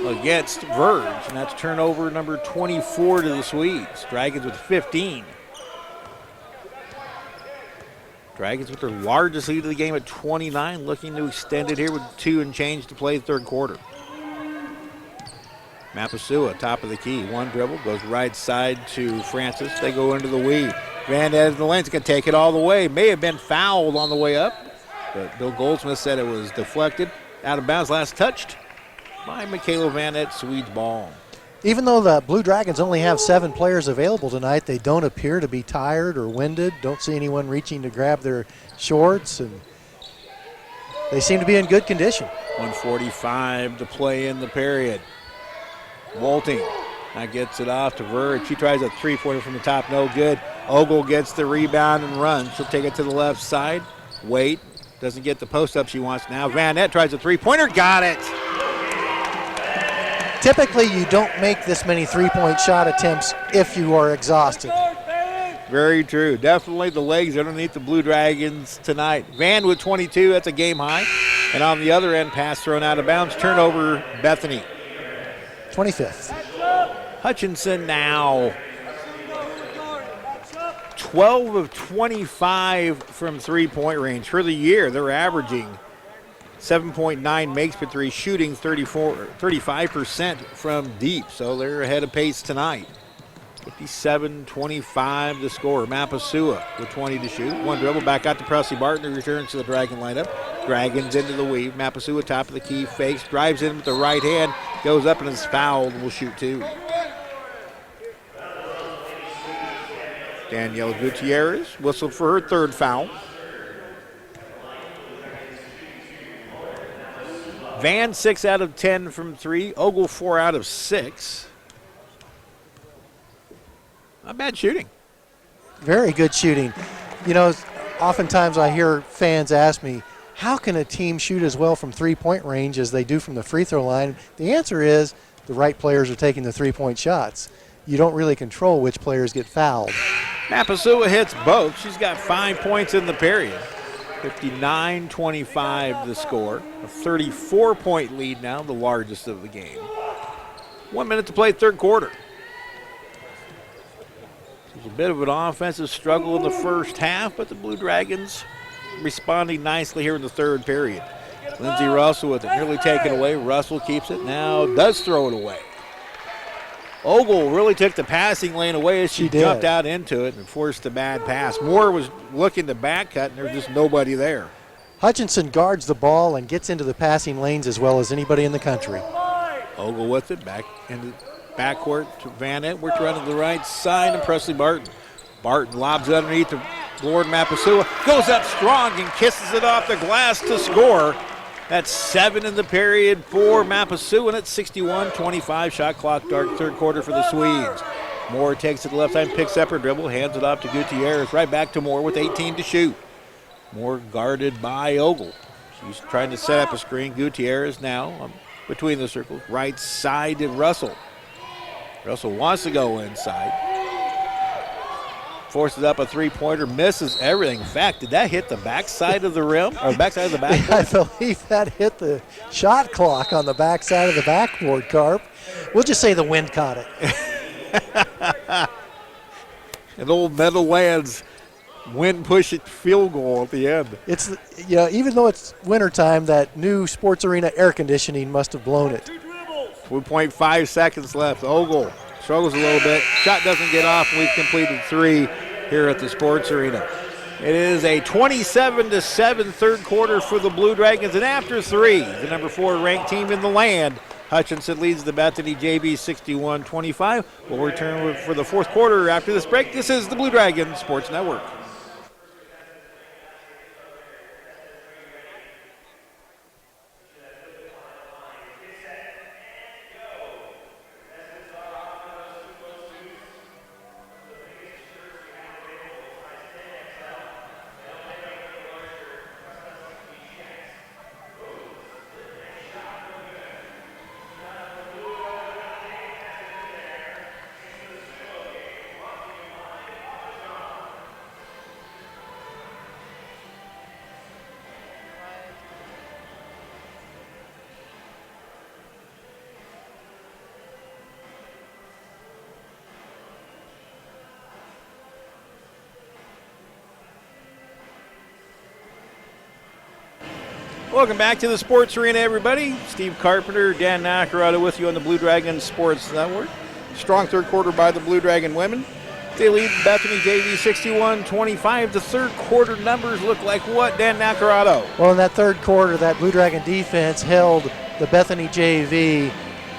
Speaker 1: against Verge, and that's turnover number 24 to the Swedes. Dragons with 15. Dragons with their largest lead of the game at 29, looking to extend it here with 2 and change to play the third quarter. Mapasua, top of the key. One dribble, goes right side to Francis. They go into the weave. Van Nett in the lane's going to take it all the way. May have been fouled on the way up, but Bill Goldsmith said it was deflected. Out of bounds, last touched by Michaela Van Nett, Swedes ball.
Speaker 2: Even though the Blue Dragons only have 7 players available tonight, they don't appear to be tired or winded. Don't see anyone reaching to grab their shorts, and they seem to be in good condition.
Speaker 1: 1:45 to play in the period. Wolting now gets it off to Verge. She tries a three-pointer from the top, no good. Ogle gets the rebound and runs. She'll take it to the left side. Wait, doesn't get the post-up she wants now. Van Nett tries a three-pointer, got it.
Speaker 2: Typically, you don't make this many three-point shot attempts if you are exhausted.
Speaker 1: Very true. Definitely the legs underneath the Blue Dragons tonight. Van with 22, that's a game high. And on the other end, pass thrown out of bounds. Turnover, Bethany.
Speaker 2: 25th.
Speaker 1: Hutchinson now 12 of 25 from three-point range. For the year, they're averaging 7.9 makes per three, shooting 35% from deep. So they're ahead of pace tonight. 57-25 the score. Mapasua with 20 to shoot. One dribble back out to Presley Barton, who returns to the Dragon lineup. Dragons into the weave. Mapasua top of the key, fakes, drives in with the right hand, goes up and is fouled and will shoot two. Danielle Gutierrez whistled for her third foul. Van 6 out of 10 from three. Ogle 4 out of 6. Not bad shooting.
Speaker 2: Very good shooting. You know, oftentimes I hear fans ask me, how can a team shoot as well from three-point range as they do from the free throw line? The answer is the right players are taking the three-point shots. You don't really control which players get fouled.
Speaker 1: Mapasua hits both. She's got 5 points in the period. 59-25 the score. A 34-point lead now, the largest of the game. 1 minute to play, third quarter. There's a bit of an offensive struggle in the first half, but the Blue Dragons responding nicely here in the third period. Lindsey Russell with it nearly taken away. Russell keeps it, now does throw it away. Ogle really took the passing lane away as she jumped out into it and forced a bad pass. Moore was looking to back cut, and there's just nobody there.
Speaker 2: Hutchinson guards the ball and gets into the passing lanes as well as anybody in the country.
Speaker 1: Ogle with it, back into backcourt to Van Edwards running to the right side, and Presley Barton. Barton lobs it underneath to Lord Mapasua. Goes up strong and kisses it off the glass to score. That's 7 in the period for Mapasua, and it's 61-25. Shot clock start third quarter for the Swedes. Moore takes it left side, picks up her dribble, hands it off to Gutierrez. Right back to Moore with 18 to shoot. Moore guarded by Ogle. She's trying to set up a screen. Gutierrez now between the circles. Right side to Russell. Russell wants to go inside. Forces up a three-pointer, misses everything. In fact, did that hit the backside of the rim or backside of the backboard?
Speaker 2: I believe that hit the shot clock on the backside of the backboard, Carp. We'll just say the wind caught it.
Speaker 1: An old Meadowlands wind push it field goal at the end.
Speaker 2: It's, you know, even though it's wintertime, that new sports arena air conditioning must have blown it.
Speaker 1: 2.5 seconds left. Ogle struggles a little bit. Shot doesn't get off. We've completed 3 here at the sports arena. It is a 27-7 third quarter for the Blue Dragons. And after 3, the number 4 ranked team in the land, Hutchinson leads the Bethany JV 61-25. We'll return for the fourth quarter after this break. This is the Blue Dragons Sports Network. Welcome back to the Sports Arena, everybody. Steve Carpenter, Dan Nacarado with you on the Blue Dragon Sports Network. Strong third quarter by the Blue Dragon women. They lead Bethany JV 61-25. The third quarter numbers look like what, Dan Nacarado?
Speaker 2: Well, in that third quarter, that Blue Dragon defense held the Bethany JV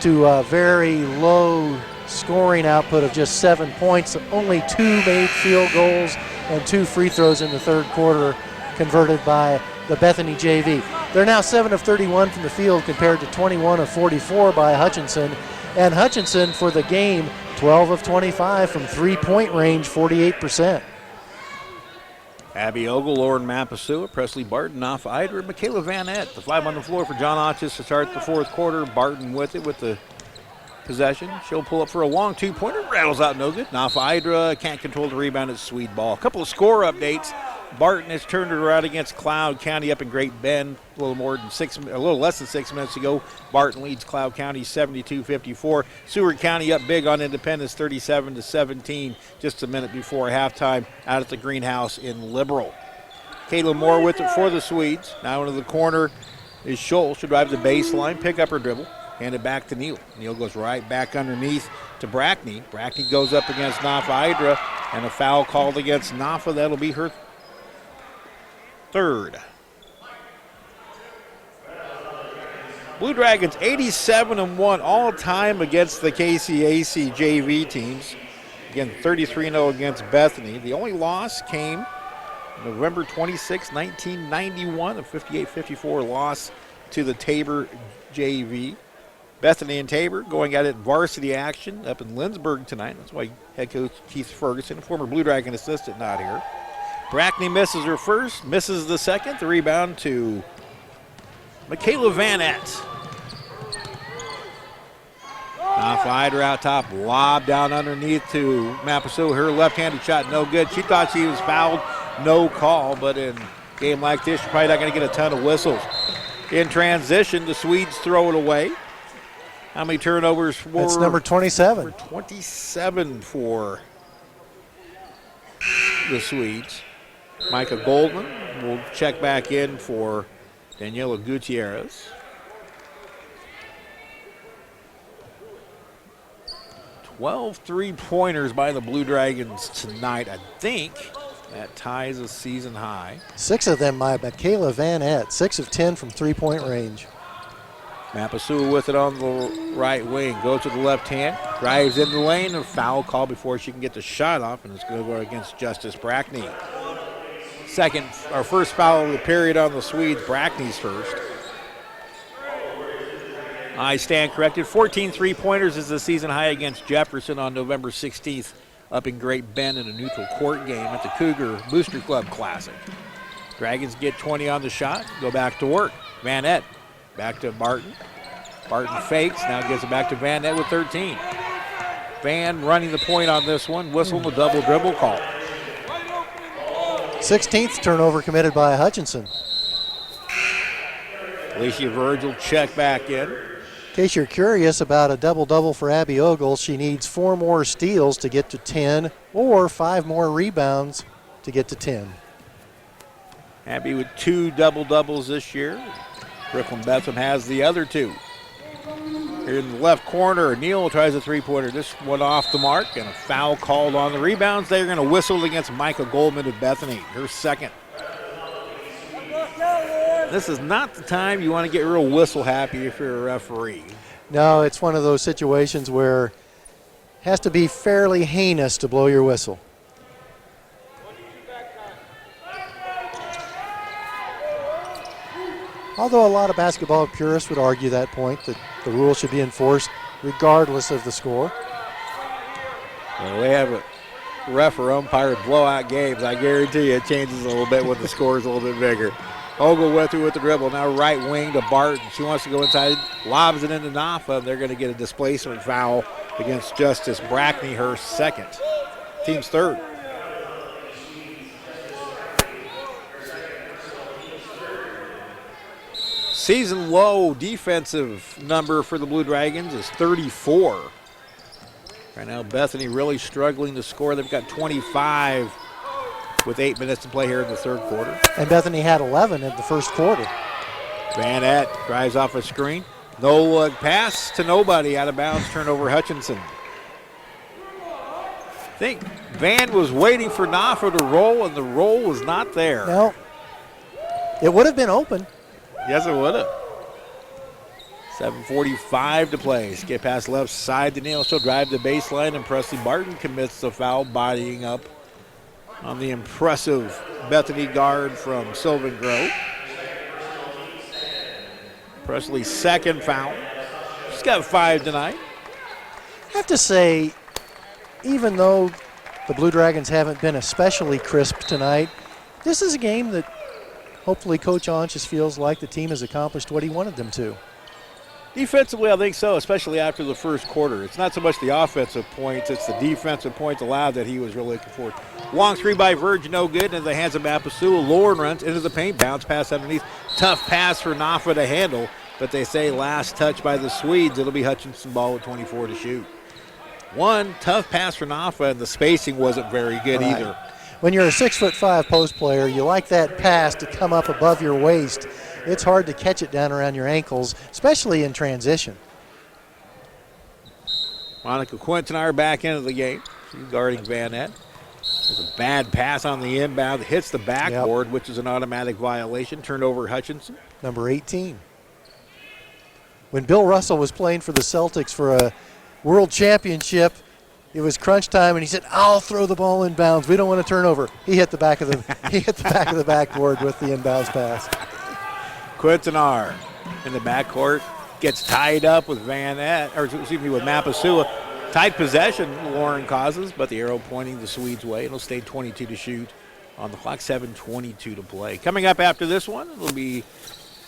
Speaker 2: to a very low scoring output of just 7 points. Only 2 made field goals and 2 free throws in the third quarter converted by the Bethany JV. They're now 7 of 31 from the field compared to 21 of 44 by Hutchinson. And Hutchinson for the game, 12 of 25 from three-point range, 48%.
Speaker 1: Abby Ogle, Lauren Mapasua, Presley Barton off Ida, Michaela Van Ett. The 5 on the floor for John Ottis to start the fourth quarter. Barton with it with the possession. She'll pull up for a long two-pointer. Rattles out no good. Nafa Hydra can't control the rebound. It's Swede ball. A couple of score updates. Barton has turned it around against Cloud County up in Great Bend a little less than 6 minutes ago. Barton leads Cloud County 72-54. Seward County up big on Independence 37-17 just a minute before halftime out at the Greenhouse in Liberal. Kayla Moore with it for the Swedes. Now into the corner is Scholl. She'll drive the baseline, pick up her dribble, hand it back to Neal. Neal goes right back underneath to Brackney. Brackney goes up against Nafa Hydra, and a foul called against Nafa. That'll be her third. Blue Dragons 87-1 all time against the KCAC JV teams. Again, 33-0 against Bethany. The only loss came November 26, 1991, a 58-54 loss to the Tabor JV. Bethany and Tabor going at it in varsity action up in Lindsborg tonight. That's why head coach Keith Ferguson, former Blue Dragon assistant, not here. Brackney misses her first, misses the second. The rebound to Michaela Van Etten. Hydra out top, lob down underneath to Mapasu. Her left-handed shot, no good. She thought she was fouled, no call, but in a game like this, you're probably not going to get a ton of whistles. In transition, the Swedes throw it away. How many turnovers for?
Speaker 2: That's number 27.
Speaker 1: Number 27 for the Swedes. Micah Goldman will check back in for Daniela Gutierrez. 12 three-pointers by the Blue Dragons tonight. I think that ties a season high.
Speaker 2: 6 of them by Michaela Van Etten, 6 of 10 from three-point range.
Speaker 1: Mapasua with it on the right wing. Goes to the left hand. Drives in the lane. A foul call before she can get the shot off, and it's going to go against Justice Brackney. First foul of the period on the Swedes. Brackney's first. I stand corrected. 14 three-pointers is the season high against Jefferson on November 16th up in Great Bend in a neutral court game at the Cougar Booster Club Classic. Dragons get 20 on the shot, go back to work. Van Etten back to Barton. Barton fakes, now gives it back to Van Etten with 13. Van running the point on this one, whistle the double dribble call.
Speaker 2: 16th turnover committed by Hutchinson.
Speaker 1: Alicia Virgil check back in.
Speaker 2: In case you're curious about a double-double for Abby Ogle, she needs 4 more steals to get to 10 or 5 more rebounds to get to 10.
Speaker 1: Abby with 2 double-doubles this year. Brooklyn Bethlehem has the other 2. Here in the left corner, Neal tries a three-pointer. This one off the mark, and a foul called on the rebounds. They're going to whistle against Micah Goldman of Bethany, her second. This is not the time you want to get real whistle happy if you're a referee.
Speaker 2: No, it's one of those situations where it has to be fairly heinous to blow your whistle. Although a lot of basketball purists would argue that point, that the rule should be enforced regardless of the score.
Speaker 1: Well, we have a ref or umpire blowout games. I guarantee you it changes a little bit when the score is a little bit bigger. Ogle with the dribble. Now right wing to Barton. She wants to go inside, lobs it into Nafa. They're going to get a displacement foul against Justice Brackney, her second. Team's third. Season low defensive number for the Blue Dragons is 34. Right now, Bethany really struggling to score. They've got 25 with 8 minutes to play here in the third quarter.
Speaker 2: And Bethany had 11 in the first quarter.
Speaker 1: Van Etten drives off a screen. No look pass to nobody, out of bounds, turnover Hutchinson. I think Van was waiting for Nafa to roll, and the roll was not there.
Speaker 2: No, it would have been open.
Speaker 1: Yes, it would have. 7:45 to play. Skip pass left side to Neal. She'll drive the baseline, and Presley Barton commits the foul, bodying up on the impressive Bethany guard from Sylvan Grove. Presley's second foul. She's got 5 tonight.
Speaker 2: I have to say, even though the Blue Dragons haven't been especially crisp tonight, this is a game that hopefully Coach Onches feels like the team has accomplished what he wanted them to.
Speaker 1: Defensively, I think so, especially after the first quarter. It's not so much the offensive points, it's the defensive points allowed that he was really looking for. Long three by Verge, no good, into the hands of Mapasua. Lauren runs into the paint, bounce pass underneath. Tough pass for Nafa to handle, but they say last touch by the Swedes. It'll be Hutchinson ball with 24 to shoot. One tough pass for Nafa, and the spacing wasn't very good either.
Speaker 2: When you're a 6'5" post player, you like that pass to come up above your waist. It's hard to catch it down around your ankles, especially in transition.
Speaker 1: Monica Quintanar back into the game. She's guarding Vanette. There's a bad pass on the inbound. Hits the backboard, which is an automatic violation. Turned over Hutchinson.
Speaker 2: Number 18. When Bill Russell was playing for the Celtics for a world championship, it was crunch time, and he said, "I'll throw the ball inbounds. We don't want to turn over." He hit the back of the backboard with the inbounds pass.
Speaker 1: Quintanar in the backcourt gets tied up with with Mapasua. Tight possession, Lauren causes, but the arrow pointing the Swedes' way. It'll stay 22 to shoot on the clock, 7:22 to play. Coming up after this one, it'll be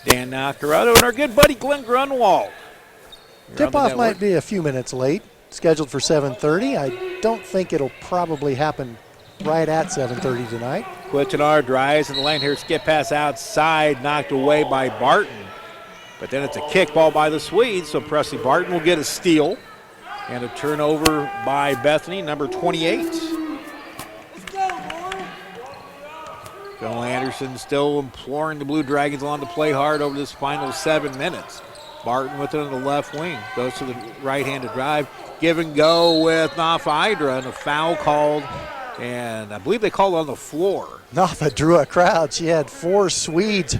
Speaker 1: Dan Nacarado and our good buddy Glenn Grunwald.
Speaker 2: Tip-off might be a few minutes late, scheduled for 7:30. I don't think it'll probably happen right at 7:30 tonight.
Speaker 1: Quintanar drives in the lane here, skip pass outside, knocked away by Barton. But then it's a kick ball by the Swedes, so Presley Barton will get a steal. And a turnover by Bethany, number 28. Bill Anderson still imploring the Blue Dragons on to play hard over this final 7 minutes. Barton with it on the left wing. Goes to the right-handed drive. Give and go with Nafa and a foul called. And I believe they called on the floor.
Speaker 2: Nafa drew a crowd. She had 4 Swedes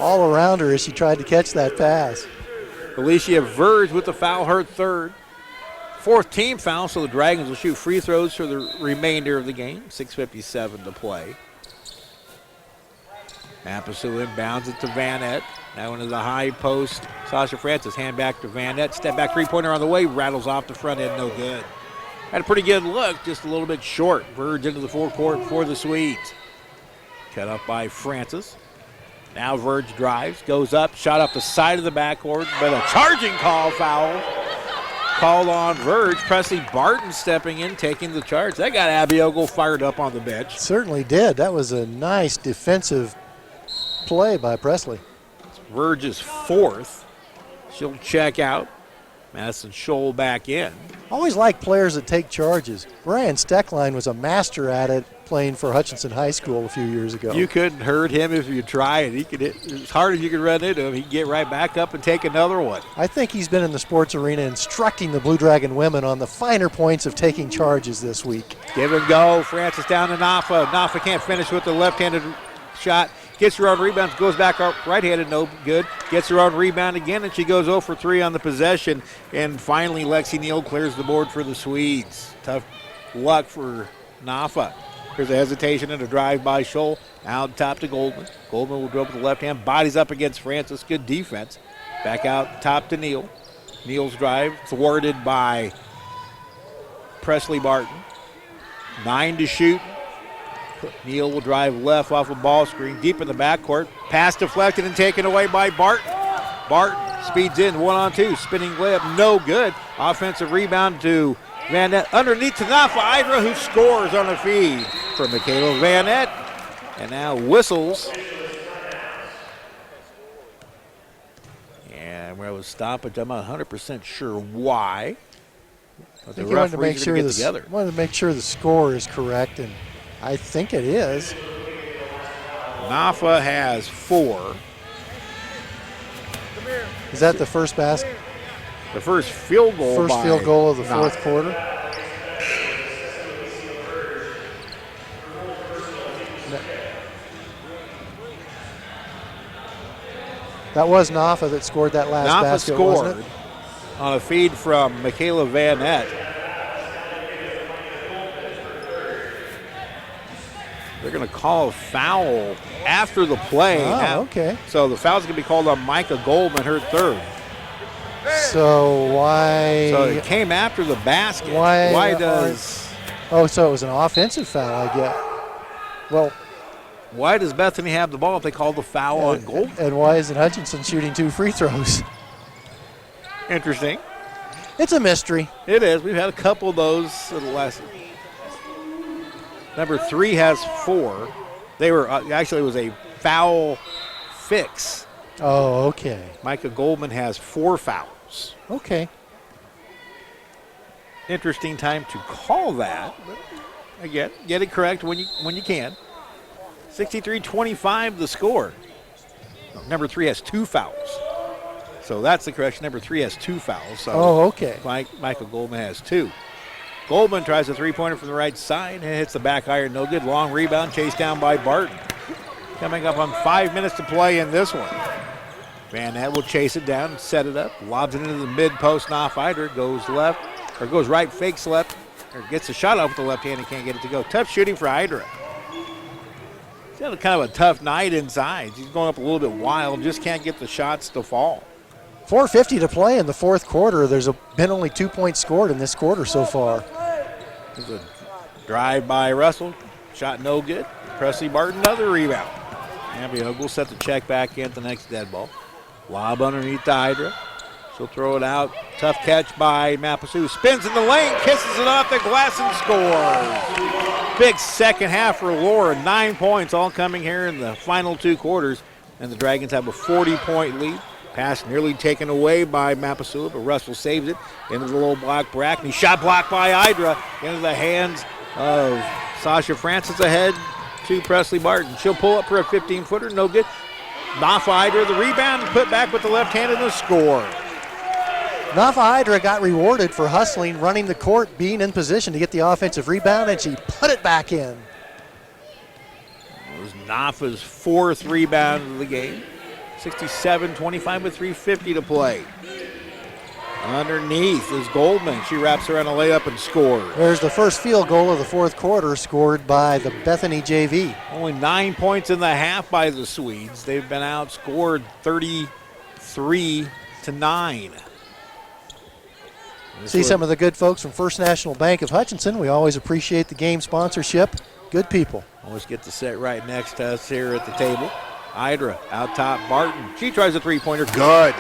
Speaker 2: all around her as she tried to catch that pass.
Speaker 1: Alicia Verge with the foul, her third. 4th team foul, so the Dragons will shoot free throws for the remainder of the game. 6:57 to play. Mapasua inbounds it to Vanette. Now into the high post. Sasha Francis, hand back to Vanette. Step back three-pointer on the way. Rattles off the front end, no good. Had a pretty good look, just a little bit short. Verge into the forecourt for the Swedes. Cut up by Francis. Now Verge drives, goes up, shot up the side of the backcourt, but a charging foul called on Verge. Presley Barton stepping in, taking the charge. That got Abby Ogle fired up on the bench.
Speaker 2: Certainly did. That was a nice defensive play by Presley.
Speaker 1: Verge is 4th. She'll check out. Madison Scholl back in.
Speaker 2: Always like players that take charges. Brian Steckline was a master at it playing for Hutchinson High School a few years ago.
Speaker 1: You couldn't hurt him if you tried. He could hit, as hard as you could run into him, he'd get right back up and take another one.
Speaker 2: I think he's been in the sports arena instructing the Blue Dragon women on the finer points of taking charges this week.
Speaker 1: Give and go. Francis down to Nafa. Nafa can't finish with the left-handed shot. Gets her own rebound, goes back up right-handed, no good. Gets her own rebound again, and she goes 0 for 3 on the possession. And finally, Lexi Neal clears the board for the Swedes. Tough luck for Nafa. Here's a hesitation and a drive by Scholl. Out top to Goldman. Goldman will dribble with the left hand, bodies up against Francis. Good defense. Back out top to Neal. Neal's drive thwarted by Presley Barton. 9 to shoot. Neal will drive left off a ball screen, deep in the backcourt. Pass deflected and taken away by Barton. Barton speeds in, 1-on-2, spinning layup, no good. Offensive rebound to Vanette, underneath to Nafa, who scores on a feed for Michaela Vanette. And now whistles. And where it was stoppage, I'm not 100% sure why. But the
Speaker 2: wanted to make sure the score is correct, and I think it is.
Speaker 1: Nafa has 4.
Speaker 2: Is that the first basket?
Speaker 1: The first field goal.
Speaker 2: First field goal of the fourth quarter. That was Nafa that scored that last basket,
Speaker 1: scored
Speaker 2: wasn't it?
Speaker 1: On a feed from Michaela Vanette. They're going to call a foul after the play.
Speaker 2: Oh, okay.
Speaker 1: So the foul's going to be called on Micah Goldman, her third.
Speaker 2: So why?
Speaker 1: So it came after the basket.
Speaker 2: Why
Speaker 1: does?
Speaker 2: Oh, so it was an offensive foul, I get. Well,
Speaker 1: why does Bethany have the ball if they call the foul on Goldman?
Speaker 2: And why isn't Hutchinson shooting 2 free throws?
Speaker 1: Interesting.
Speaker 2: It's a mystery.
Speaker 1: It is. We've had a couple of those in the last. Number 3 has 4. They were actually it was a foul fix.
Speaker 2: Oh, okay.
Speaker 1: Micah Goldman has 4 fouls.
Speaker 2: Okay.
Speaker 1: Interesting time to call that. But again, get it correct when you can. 63-25 the score. No, number 3 has 2 fouls. So that's the correction. Number 3 has 2 fouls. So
Speaker 2: okay.
Speaker 1: Michael Goldman has 2. Goldman tries a three-pointer from the right side and hits the back iron. No good. Long rebound chased down by Barton. Coming up on 5 minutes to play in this one. Van Nett will chase it down and set it up. Lobs it into the mid-post. Knopf-Eider goes left, or goes right, fakes left, or gets a shot off with the left hand and can't get it to go. Tough shooting for Idra. He's had kind of a tough night inside. He's going up a little bit wild, just can't get the shots to fall.
Speaker 2: 4:50 to play in the fourth quarter. There's been only 2 points scored in this quarter so far.
Speaker 1: There's a drive by Russell. Shot no good. Presley Barton, another rebound. Abby will set the check back in at the next dead ball. Lob underneath to Hydra. She'll throw it out. Tough catch by Mapasu. Spins in the lane, kisses it off the glass and scores. Big second half for Laura. 9 points all coming here in the final 2 quarters. And the Dragons have a 40-point lead. Pass nearly taken away by Mapasua, but Russell saves it into the low block brack. And he shot blocked by Idra into the hands of Sasha Francis ahead to Presley Barton. She'll pull up for a 15-footer, no good. Knopf-Eider, the rebound, and put back with the left hand and the score.
Speaker 2: Knopf-Eider got rewarded for hustling, running the court, being in position to get the offensive rebound, and she put it back in.
Speaker 1: It was Knopf's 4th rebound of the game. 67-25 with 3:50 to play. Underneath is Goldman. She wraps around a layup and scores.
Speaker 2: There's the first field goal of the fourth quarter scored by the Bethany JV.
Speaker 1: Only 9 points in the half by the Swedes. They've been outscored 33-9.
Speaker 2: See some of the good folks from First National Bank of Hutchinson. We always appreciate the game sponsorship. Good people.
Speaker 1: Always get to sit right next to us here at the table. Idra out top, Barton. She tries a three-pointer. Good.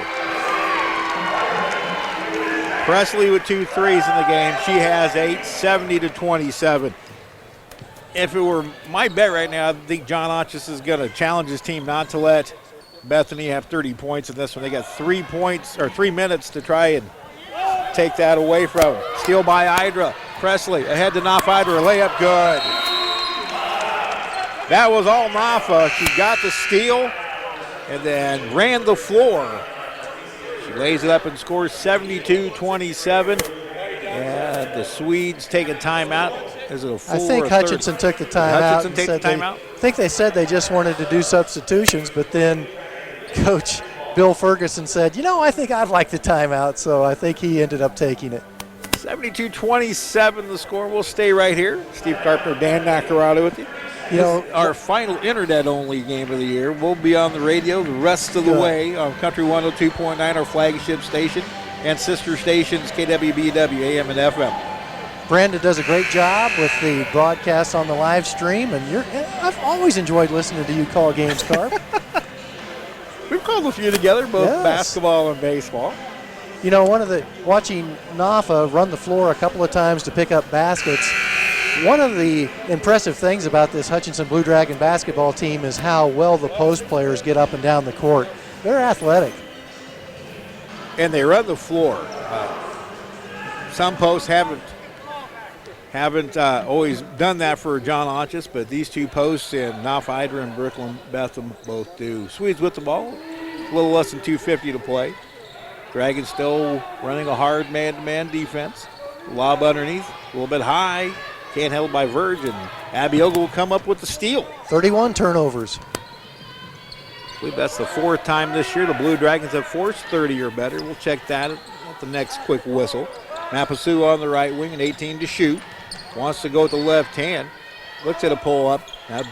Speaker 1: Presley with 2 threes in the game. She has 8, 70-27. If it were my bet right now, I think John Otchis is going to challenge his team not to let Bethany have 30 points in this one. They got 3 minutes to try and take that away from him. Steal by Idra. Presley ahead to Knopf-Eider. A layup, good. That was all Nafa. She got the steal and then ran the floor. She lays it up and scores 72-27. And the Swedes take a timeout. Is it a full
Speaker 2: I think Hutchinson took the timeout.
Speaker 1: Hutchinson take the timeout?
Speaker 2: I think they said they just wanted to do substitutions, but then Coach Bill Ferguson said, I think I'd like the timeout, so I think he ended up taking it.
Speaker 1: 72-27 the score. We'll stay right here. Steve Carpenter, Dan Nacarado with you. Our final internet-only game of the year. We'll be on the radio the rest of the way on Country 102.9, our flagship station, and sister stations KWBW, AM and FM.
Speaker 2: Brandon does a great job with the broadcast on the live stream, and I've always enjoyed listening to you call games, Carp.
Speaker 1: We've called a few together, both basketball and baseball.
Speaker 2: Watching Nafa run the floor a couple of times to pick up baskets, one of the impressive things about this Hutchinson Blue Dragon basketball team is how well the post players get up and down the court. They're athletic.
Speaker 1: And they run the floor. Some posts haven't always done that for John Otchis, but these 2 posts in Knopf-Eider and Brooklyn Betham both do. Swedes with the ball, a little less than 2:50 to play. Dragons still running a hard man-to-man defense. Lob underneath, a little bit high. Can't held by Virgin. Abby Ogle will come up with the steal.
Speaker 2: 31 turnovers.
Speaker 1: I believe that's the 4th time this year the Blue Dragons have forced 30 or better. We'll check that at the next quick whistle. Mapasu on the right wing and 18 to shoot. Wants to go with the left hand. Looks at a pull-up. Now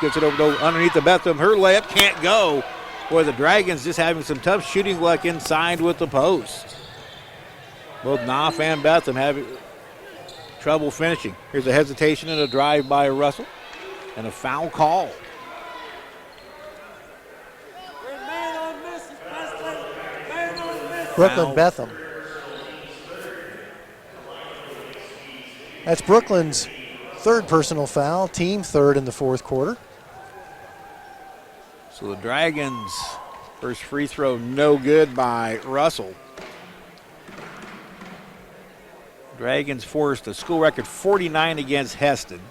Speaker 1: gets it over to underneath the Betham. Her layup can't go. Boy, the Dragons just having some tough shooting luck inside with the post. Both Knopf and Betham have trouble finishing. Here's a hesitation and a drive by Russell. And a foul call.
Speaker 2: Brooklyn
Speaker 1: foul.
Speaker 2: Betham. That's Brooklyn's third personal foul, team third in the fourth quarter.
Speaker 1: So the Dragons' first free throw no good by Russell. Dragons forced a school record 49 against Heston.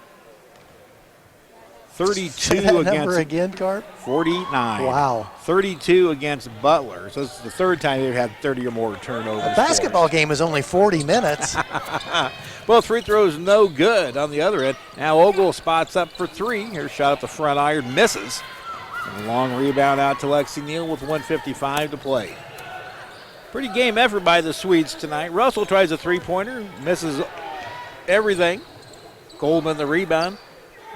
Speaker 1: 32
Speaker 2: That number
Speaker 1: against
Speaker 2: again, Carp?
Speaker 1: 49.
Speaker 2: Wow.
Speaker 1: 32 against Butler. So this is the third time they've had 30 or more turnovers.
Speaker 2: A basketball game is only 40 minutes.
Speaker 1: Both free throws no good on the other end. Now Ogle spots up for three. Her shot at the front iron misses. And a long rebound out to Lexi Neal with 1:55 to play. Pretty game effort by the Swedes tonight. Russell tries a three-pointer, misses everything. Goldman the rebound.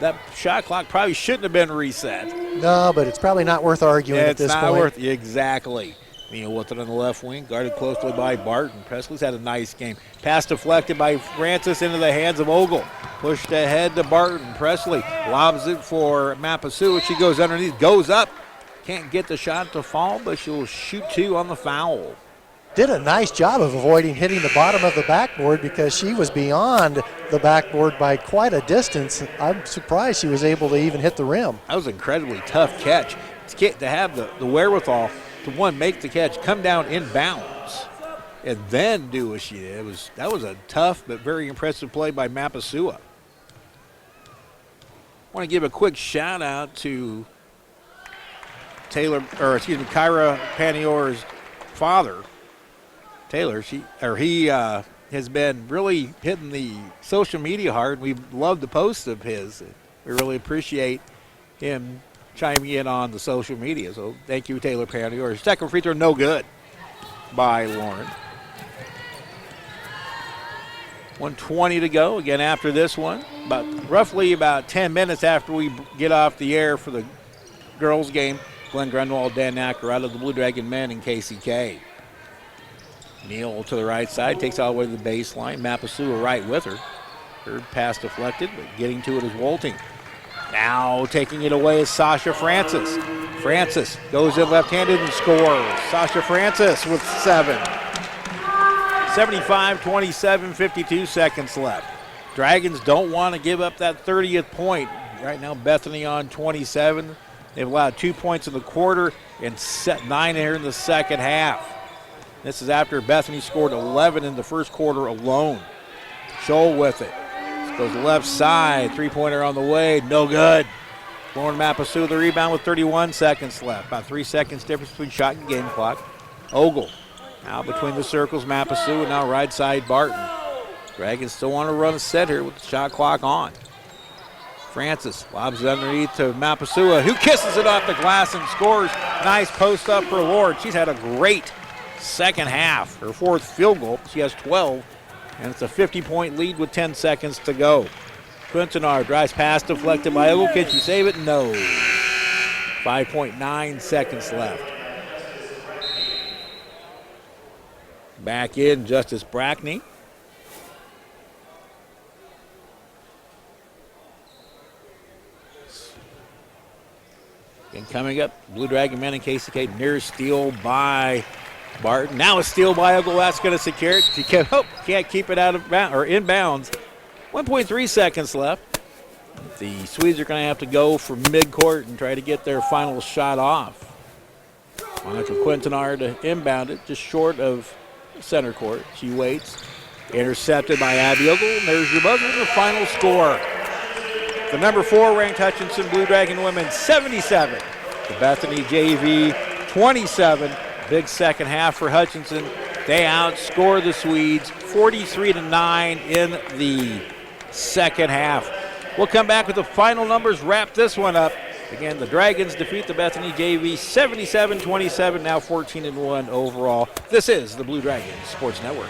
Speaker 1: That shot clock probably shouldn't have been reset.
Speaker 2: No, but it's probably not worth arguing at this
Speaker 1: It's not
Speaker 2: point.
Speaker 1: worth it. Exactly. Neal with it on the left wing, guarded closely by Barton. Presley's had a nice game. Pass deflected by Francis into the hands of Ogle. Pushed ahead to Barton. Presley lobs it for Mapasua. She goes underneath, goes up. Can't get the shot to fall, but she'll shoot two on the foul.
Speaker 2: Did a nice job of avoiding hitting the bottom of the backboard because she was beyond the backboard by quite a distance. I'm surprised she was able to even hit the rim.
Speaker 1: That was an incredibly tough catch. To have the wherewithal to, one, make the catch, come down in bounds, and then do what she did. That was a tough but very impressive play by Mapasua. I want to give a quick shout out to Kyra Panior's father, Taylor. He has been really hitting the social media hard. We love the posts of his. We really appreciate him chiming in on the social media. So thank you, Taylor Panior. Second free throw, no good by Lauren. 1:20 to go. Again, after this one, roughly about 10 minutes after we get off the air for the girls' game, Glenn Grunwald, Dan Acker out of the Blue Dragon men in KCK. Neal to the right side, takes all the way to the baseline. Mapasua right with her. Third pass deflected, but getting to it is Wolting. Now taking it away is Sasha Francis. Francis goes in left-handed and scores. Sasha Francis with 7. 75-27, 52 seconds left. Dragons don't want to give up that 30th point. Right now, Bethany on 27. They've allowed 2 points in the quarter and set 9 here in the second half. This is after Bethany scored 11 in the first quarter alone. Scholl with it. This goes left side. Three-pointer on the way. No good. Lauren Mapasua the rebound with 31 seconds left. About 3 seconds difference between shot and game clock. Ogle now between the circles. Mapasua now right side Barton. Dragons still want to run a set here with the shot clock on. Francis lobs it underneath to Mapasua, who kisses it off the glass and scores. Nice post up for Lord. She's had a great second half. Her fourth field goal. She has 12, and it's a 50-point lead with 10 seconds to go. Quintanar drives pass deflected by Ogle. Can she save it? No. 5.9 seconds left. Back in Justice Brackney. And coming up, Blue Dragon men and KCK near steal by Barton. Now a steal by Ogle. That's going to secure it. She can't keep it out of bounds or in bounds. 1.3 seconds left. The Swedes are going to have to go for midcourt and try to get their final shot off. Monica Quintanar to inbound it, just short of center court. She waits. Intercepted by Abby Ogle. And there's your buzzer and the final score. The number 4 ranked Hutchinson Blue Dragon women 77. The Bethany JV 27. Big second half for Hutchinson. They outscore the Swedes 43-9 in the second half. We'll come back with the final numbers, wrap this one up. Again, the Dragons defeat the Bethany JV 77-27, now 14-1 overall. This is the Blue Dragon Sports Network.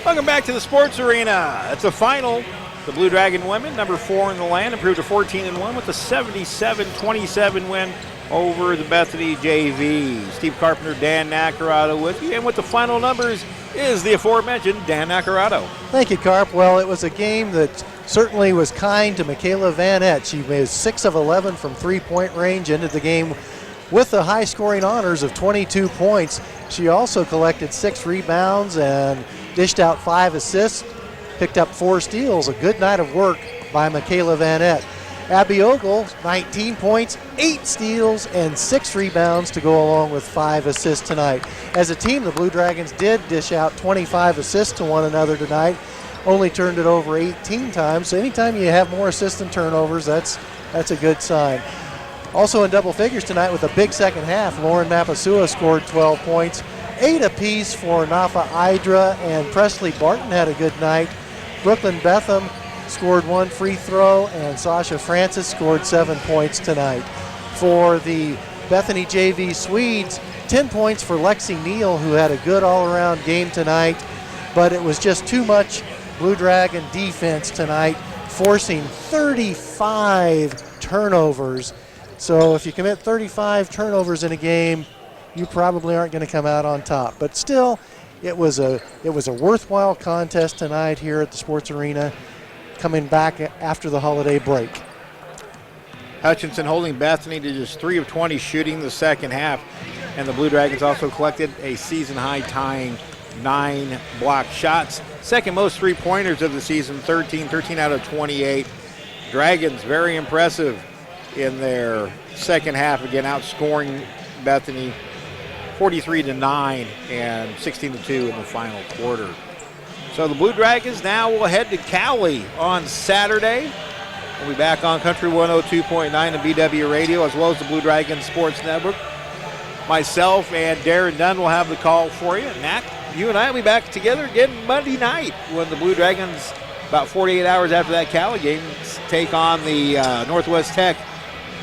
Speaker 1: Welcome back to the Sports Arena. It's a final. The Blue Dragon women, number 4 in the land, improved to 14-1 with a 77-27 win over the Bethany JV. Steve Carpenter, Dan Nacarado with you. And with the final numbers is the aforementioned Dan Nacarado.
Speaker 2: Thank you, Carp. Well, it was a game that certainly was kind to Michaela Vanette. She was 6 of 11 from three-point range, ended the game with the high-scoring honors of 22 points. She also collected 6 rebounds and dished out 5 assists, picked up 4 steals. A good night of work by Michaela Vanette. Abby Ogle, 19 points, 8 steals, and 6 rebounds to go along with 5 assists tonight. As a team, the Blue Dragons did dish out 25 assists to one another tonight, only turned it over 18 times. So anytime you have more assists than turnovers, that's a good sign. Also in double figures tonight with a big second half, Lauren Mapasua scored 12 points. 8 apiece for Nafa Idra, and Presley Barton had a good night. Brooklyn Betham scored 1 free throw, and Sasha Francis scored 7 points tonight. For the Bethany JV Swedes, 10 points for Lexi Neal, who had a good all-around game tonight, but it was just too much Blue Dragon defense tonight, forcing 35 turnovers. So if you commit 35 turnovers in a game, you probably aren't going to come out on top. But still, it was a worthwhile contest tonight here at the Sports Arena, coming back after the holiday break.
Speaker 1: Hutchinson holding Bethany to just 3 of 20 shooting the second half. And the Blue Dragons also collected a season-high tying 9 block shots. Second most three-pointers of the season, 13 out of 28. Dragons very impressive in their second half, again outscoring Bethany 43-9 and 16-2 in the final quarter. So the Blue Dragons now will head to Cowley on Saturday. We'll be back on Country 102.9 and BW Radio, as well as the Blue Dragons Sports Network. Myself and Darren Dunn will have the call for you. Matt, you and I will be back together again Monday night when the Blue Dragons, about 48 hours after that Cowley game, take on the Northwest Tech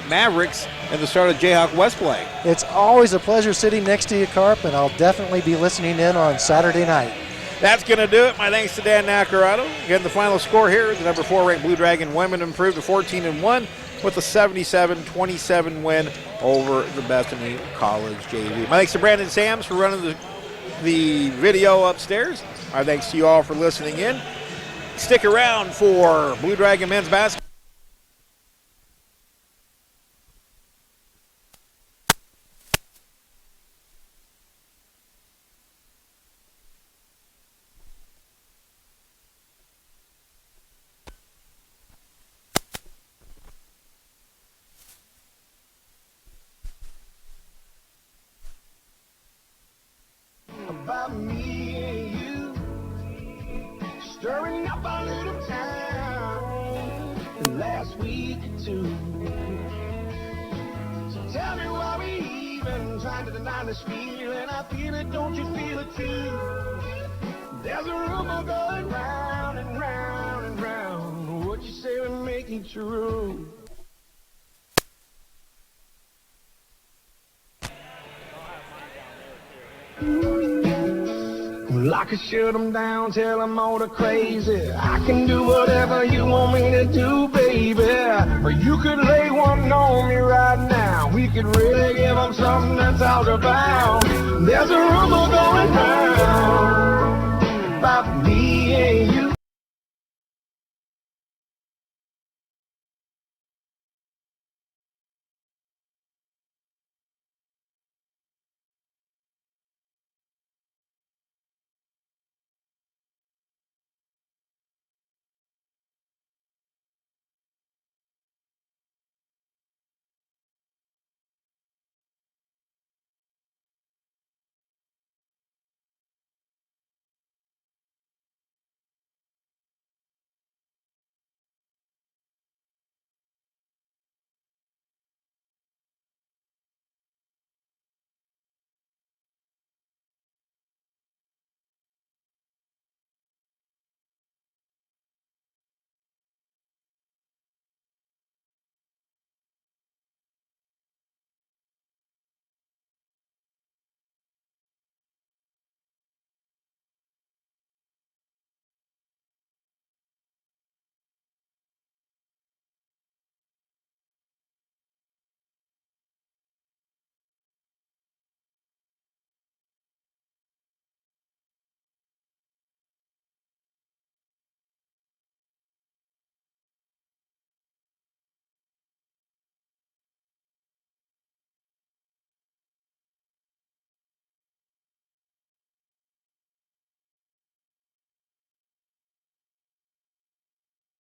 Speaker 1: Mavericks and the start of Jayhawk West play.
Speaker 2: It's always a pleasure sitting next to you, Carp, and I'll definitely be listening in on Saturday night.
Speaker 1: That's going to do it. My thanks to Dan Nacarado. Again, the final score here, the number 4 ranked Blue Dragon women improved to 14-1 with a 77-27 win over the Bethany College JV. My thanks to Brandon Sams for running the video upstairs. My thanks to you all for listening in. Stick around for Blue Dragon men's basketball.
Speaker 4: About me and you, stirring up our little town the last week or 2. So tell me why we even trying to deny this feeling. I feel it, don't you feel it too? There's a rumor going round and round and round. What you say will make it true. Well, I could shut them down, tell them all the crazy. I can do whatever you want me to do, baby. Or you could lay one on me right now. We could really give them something to talk about. There's a rumor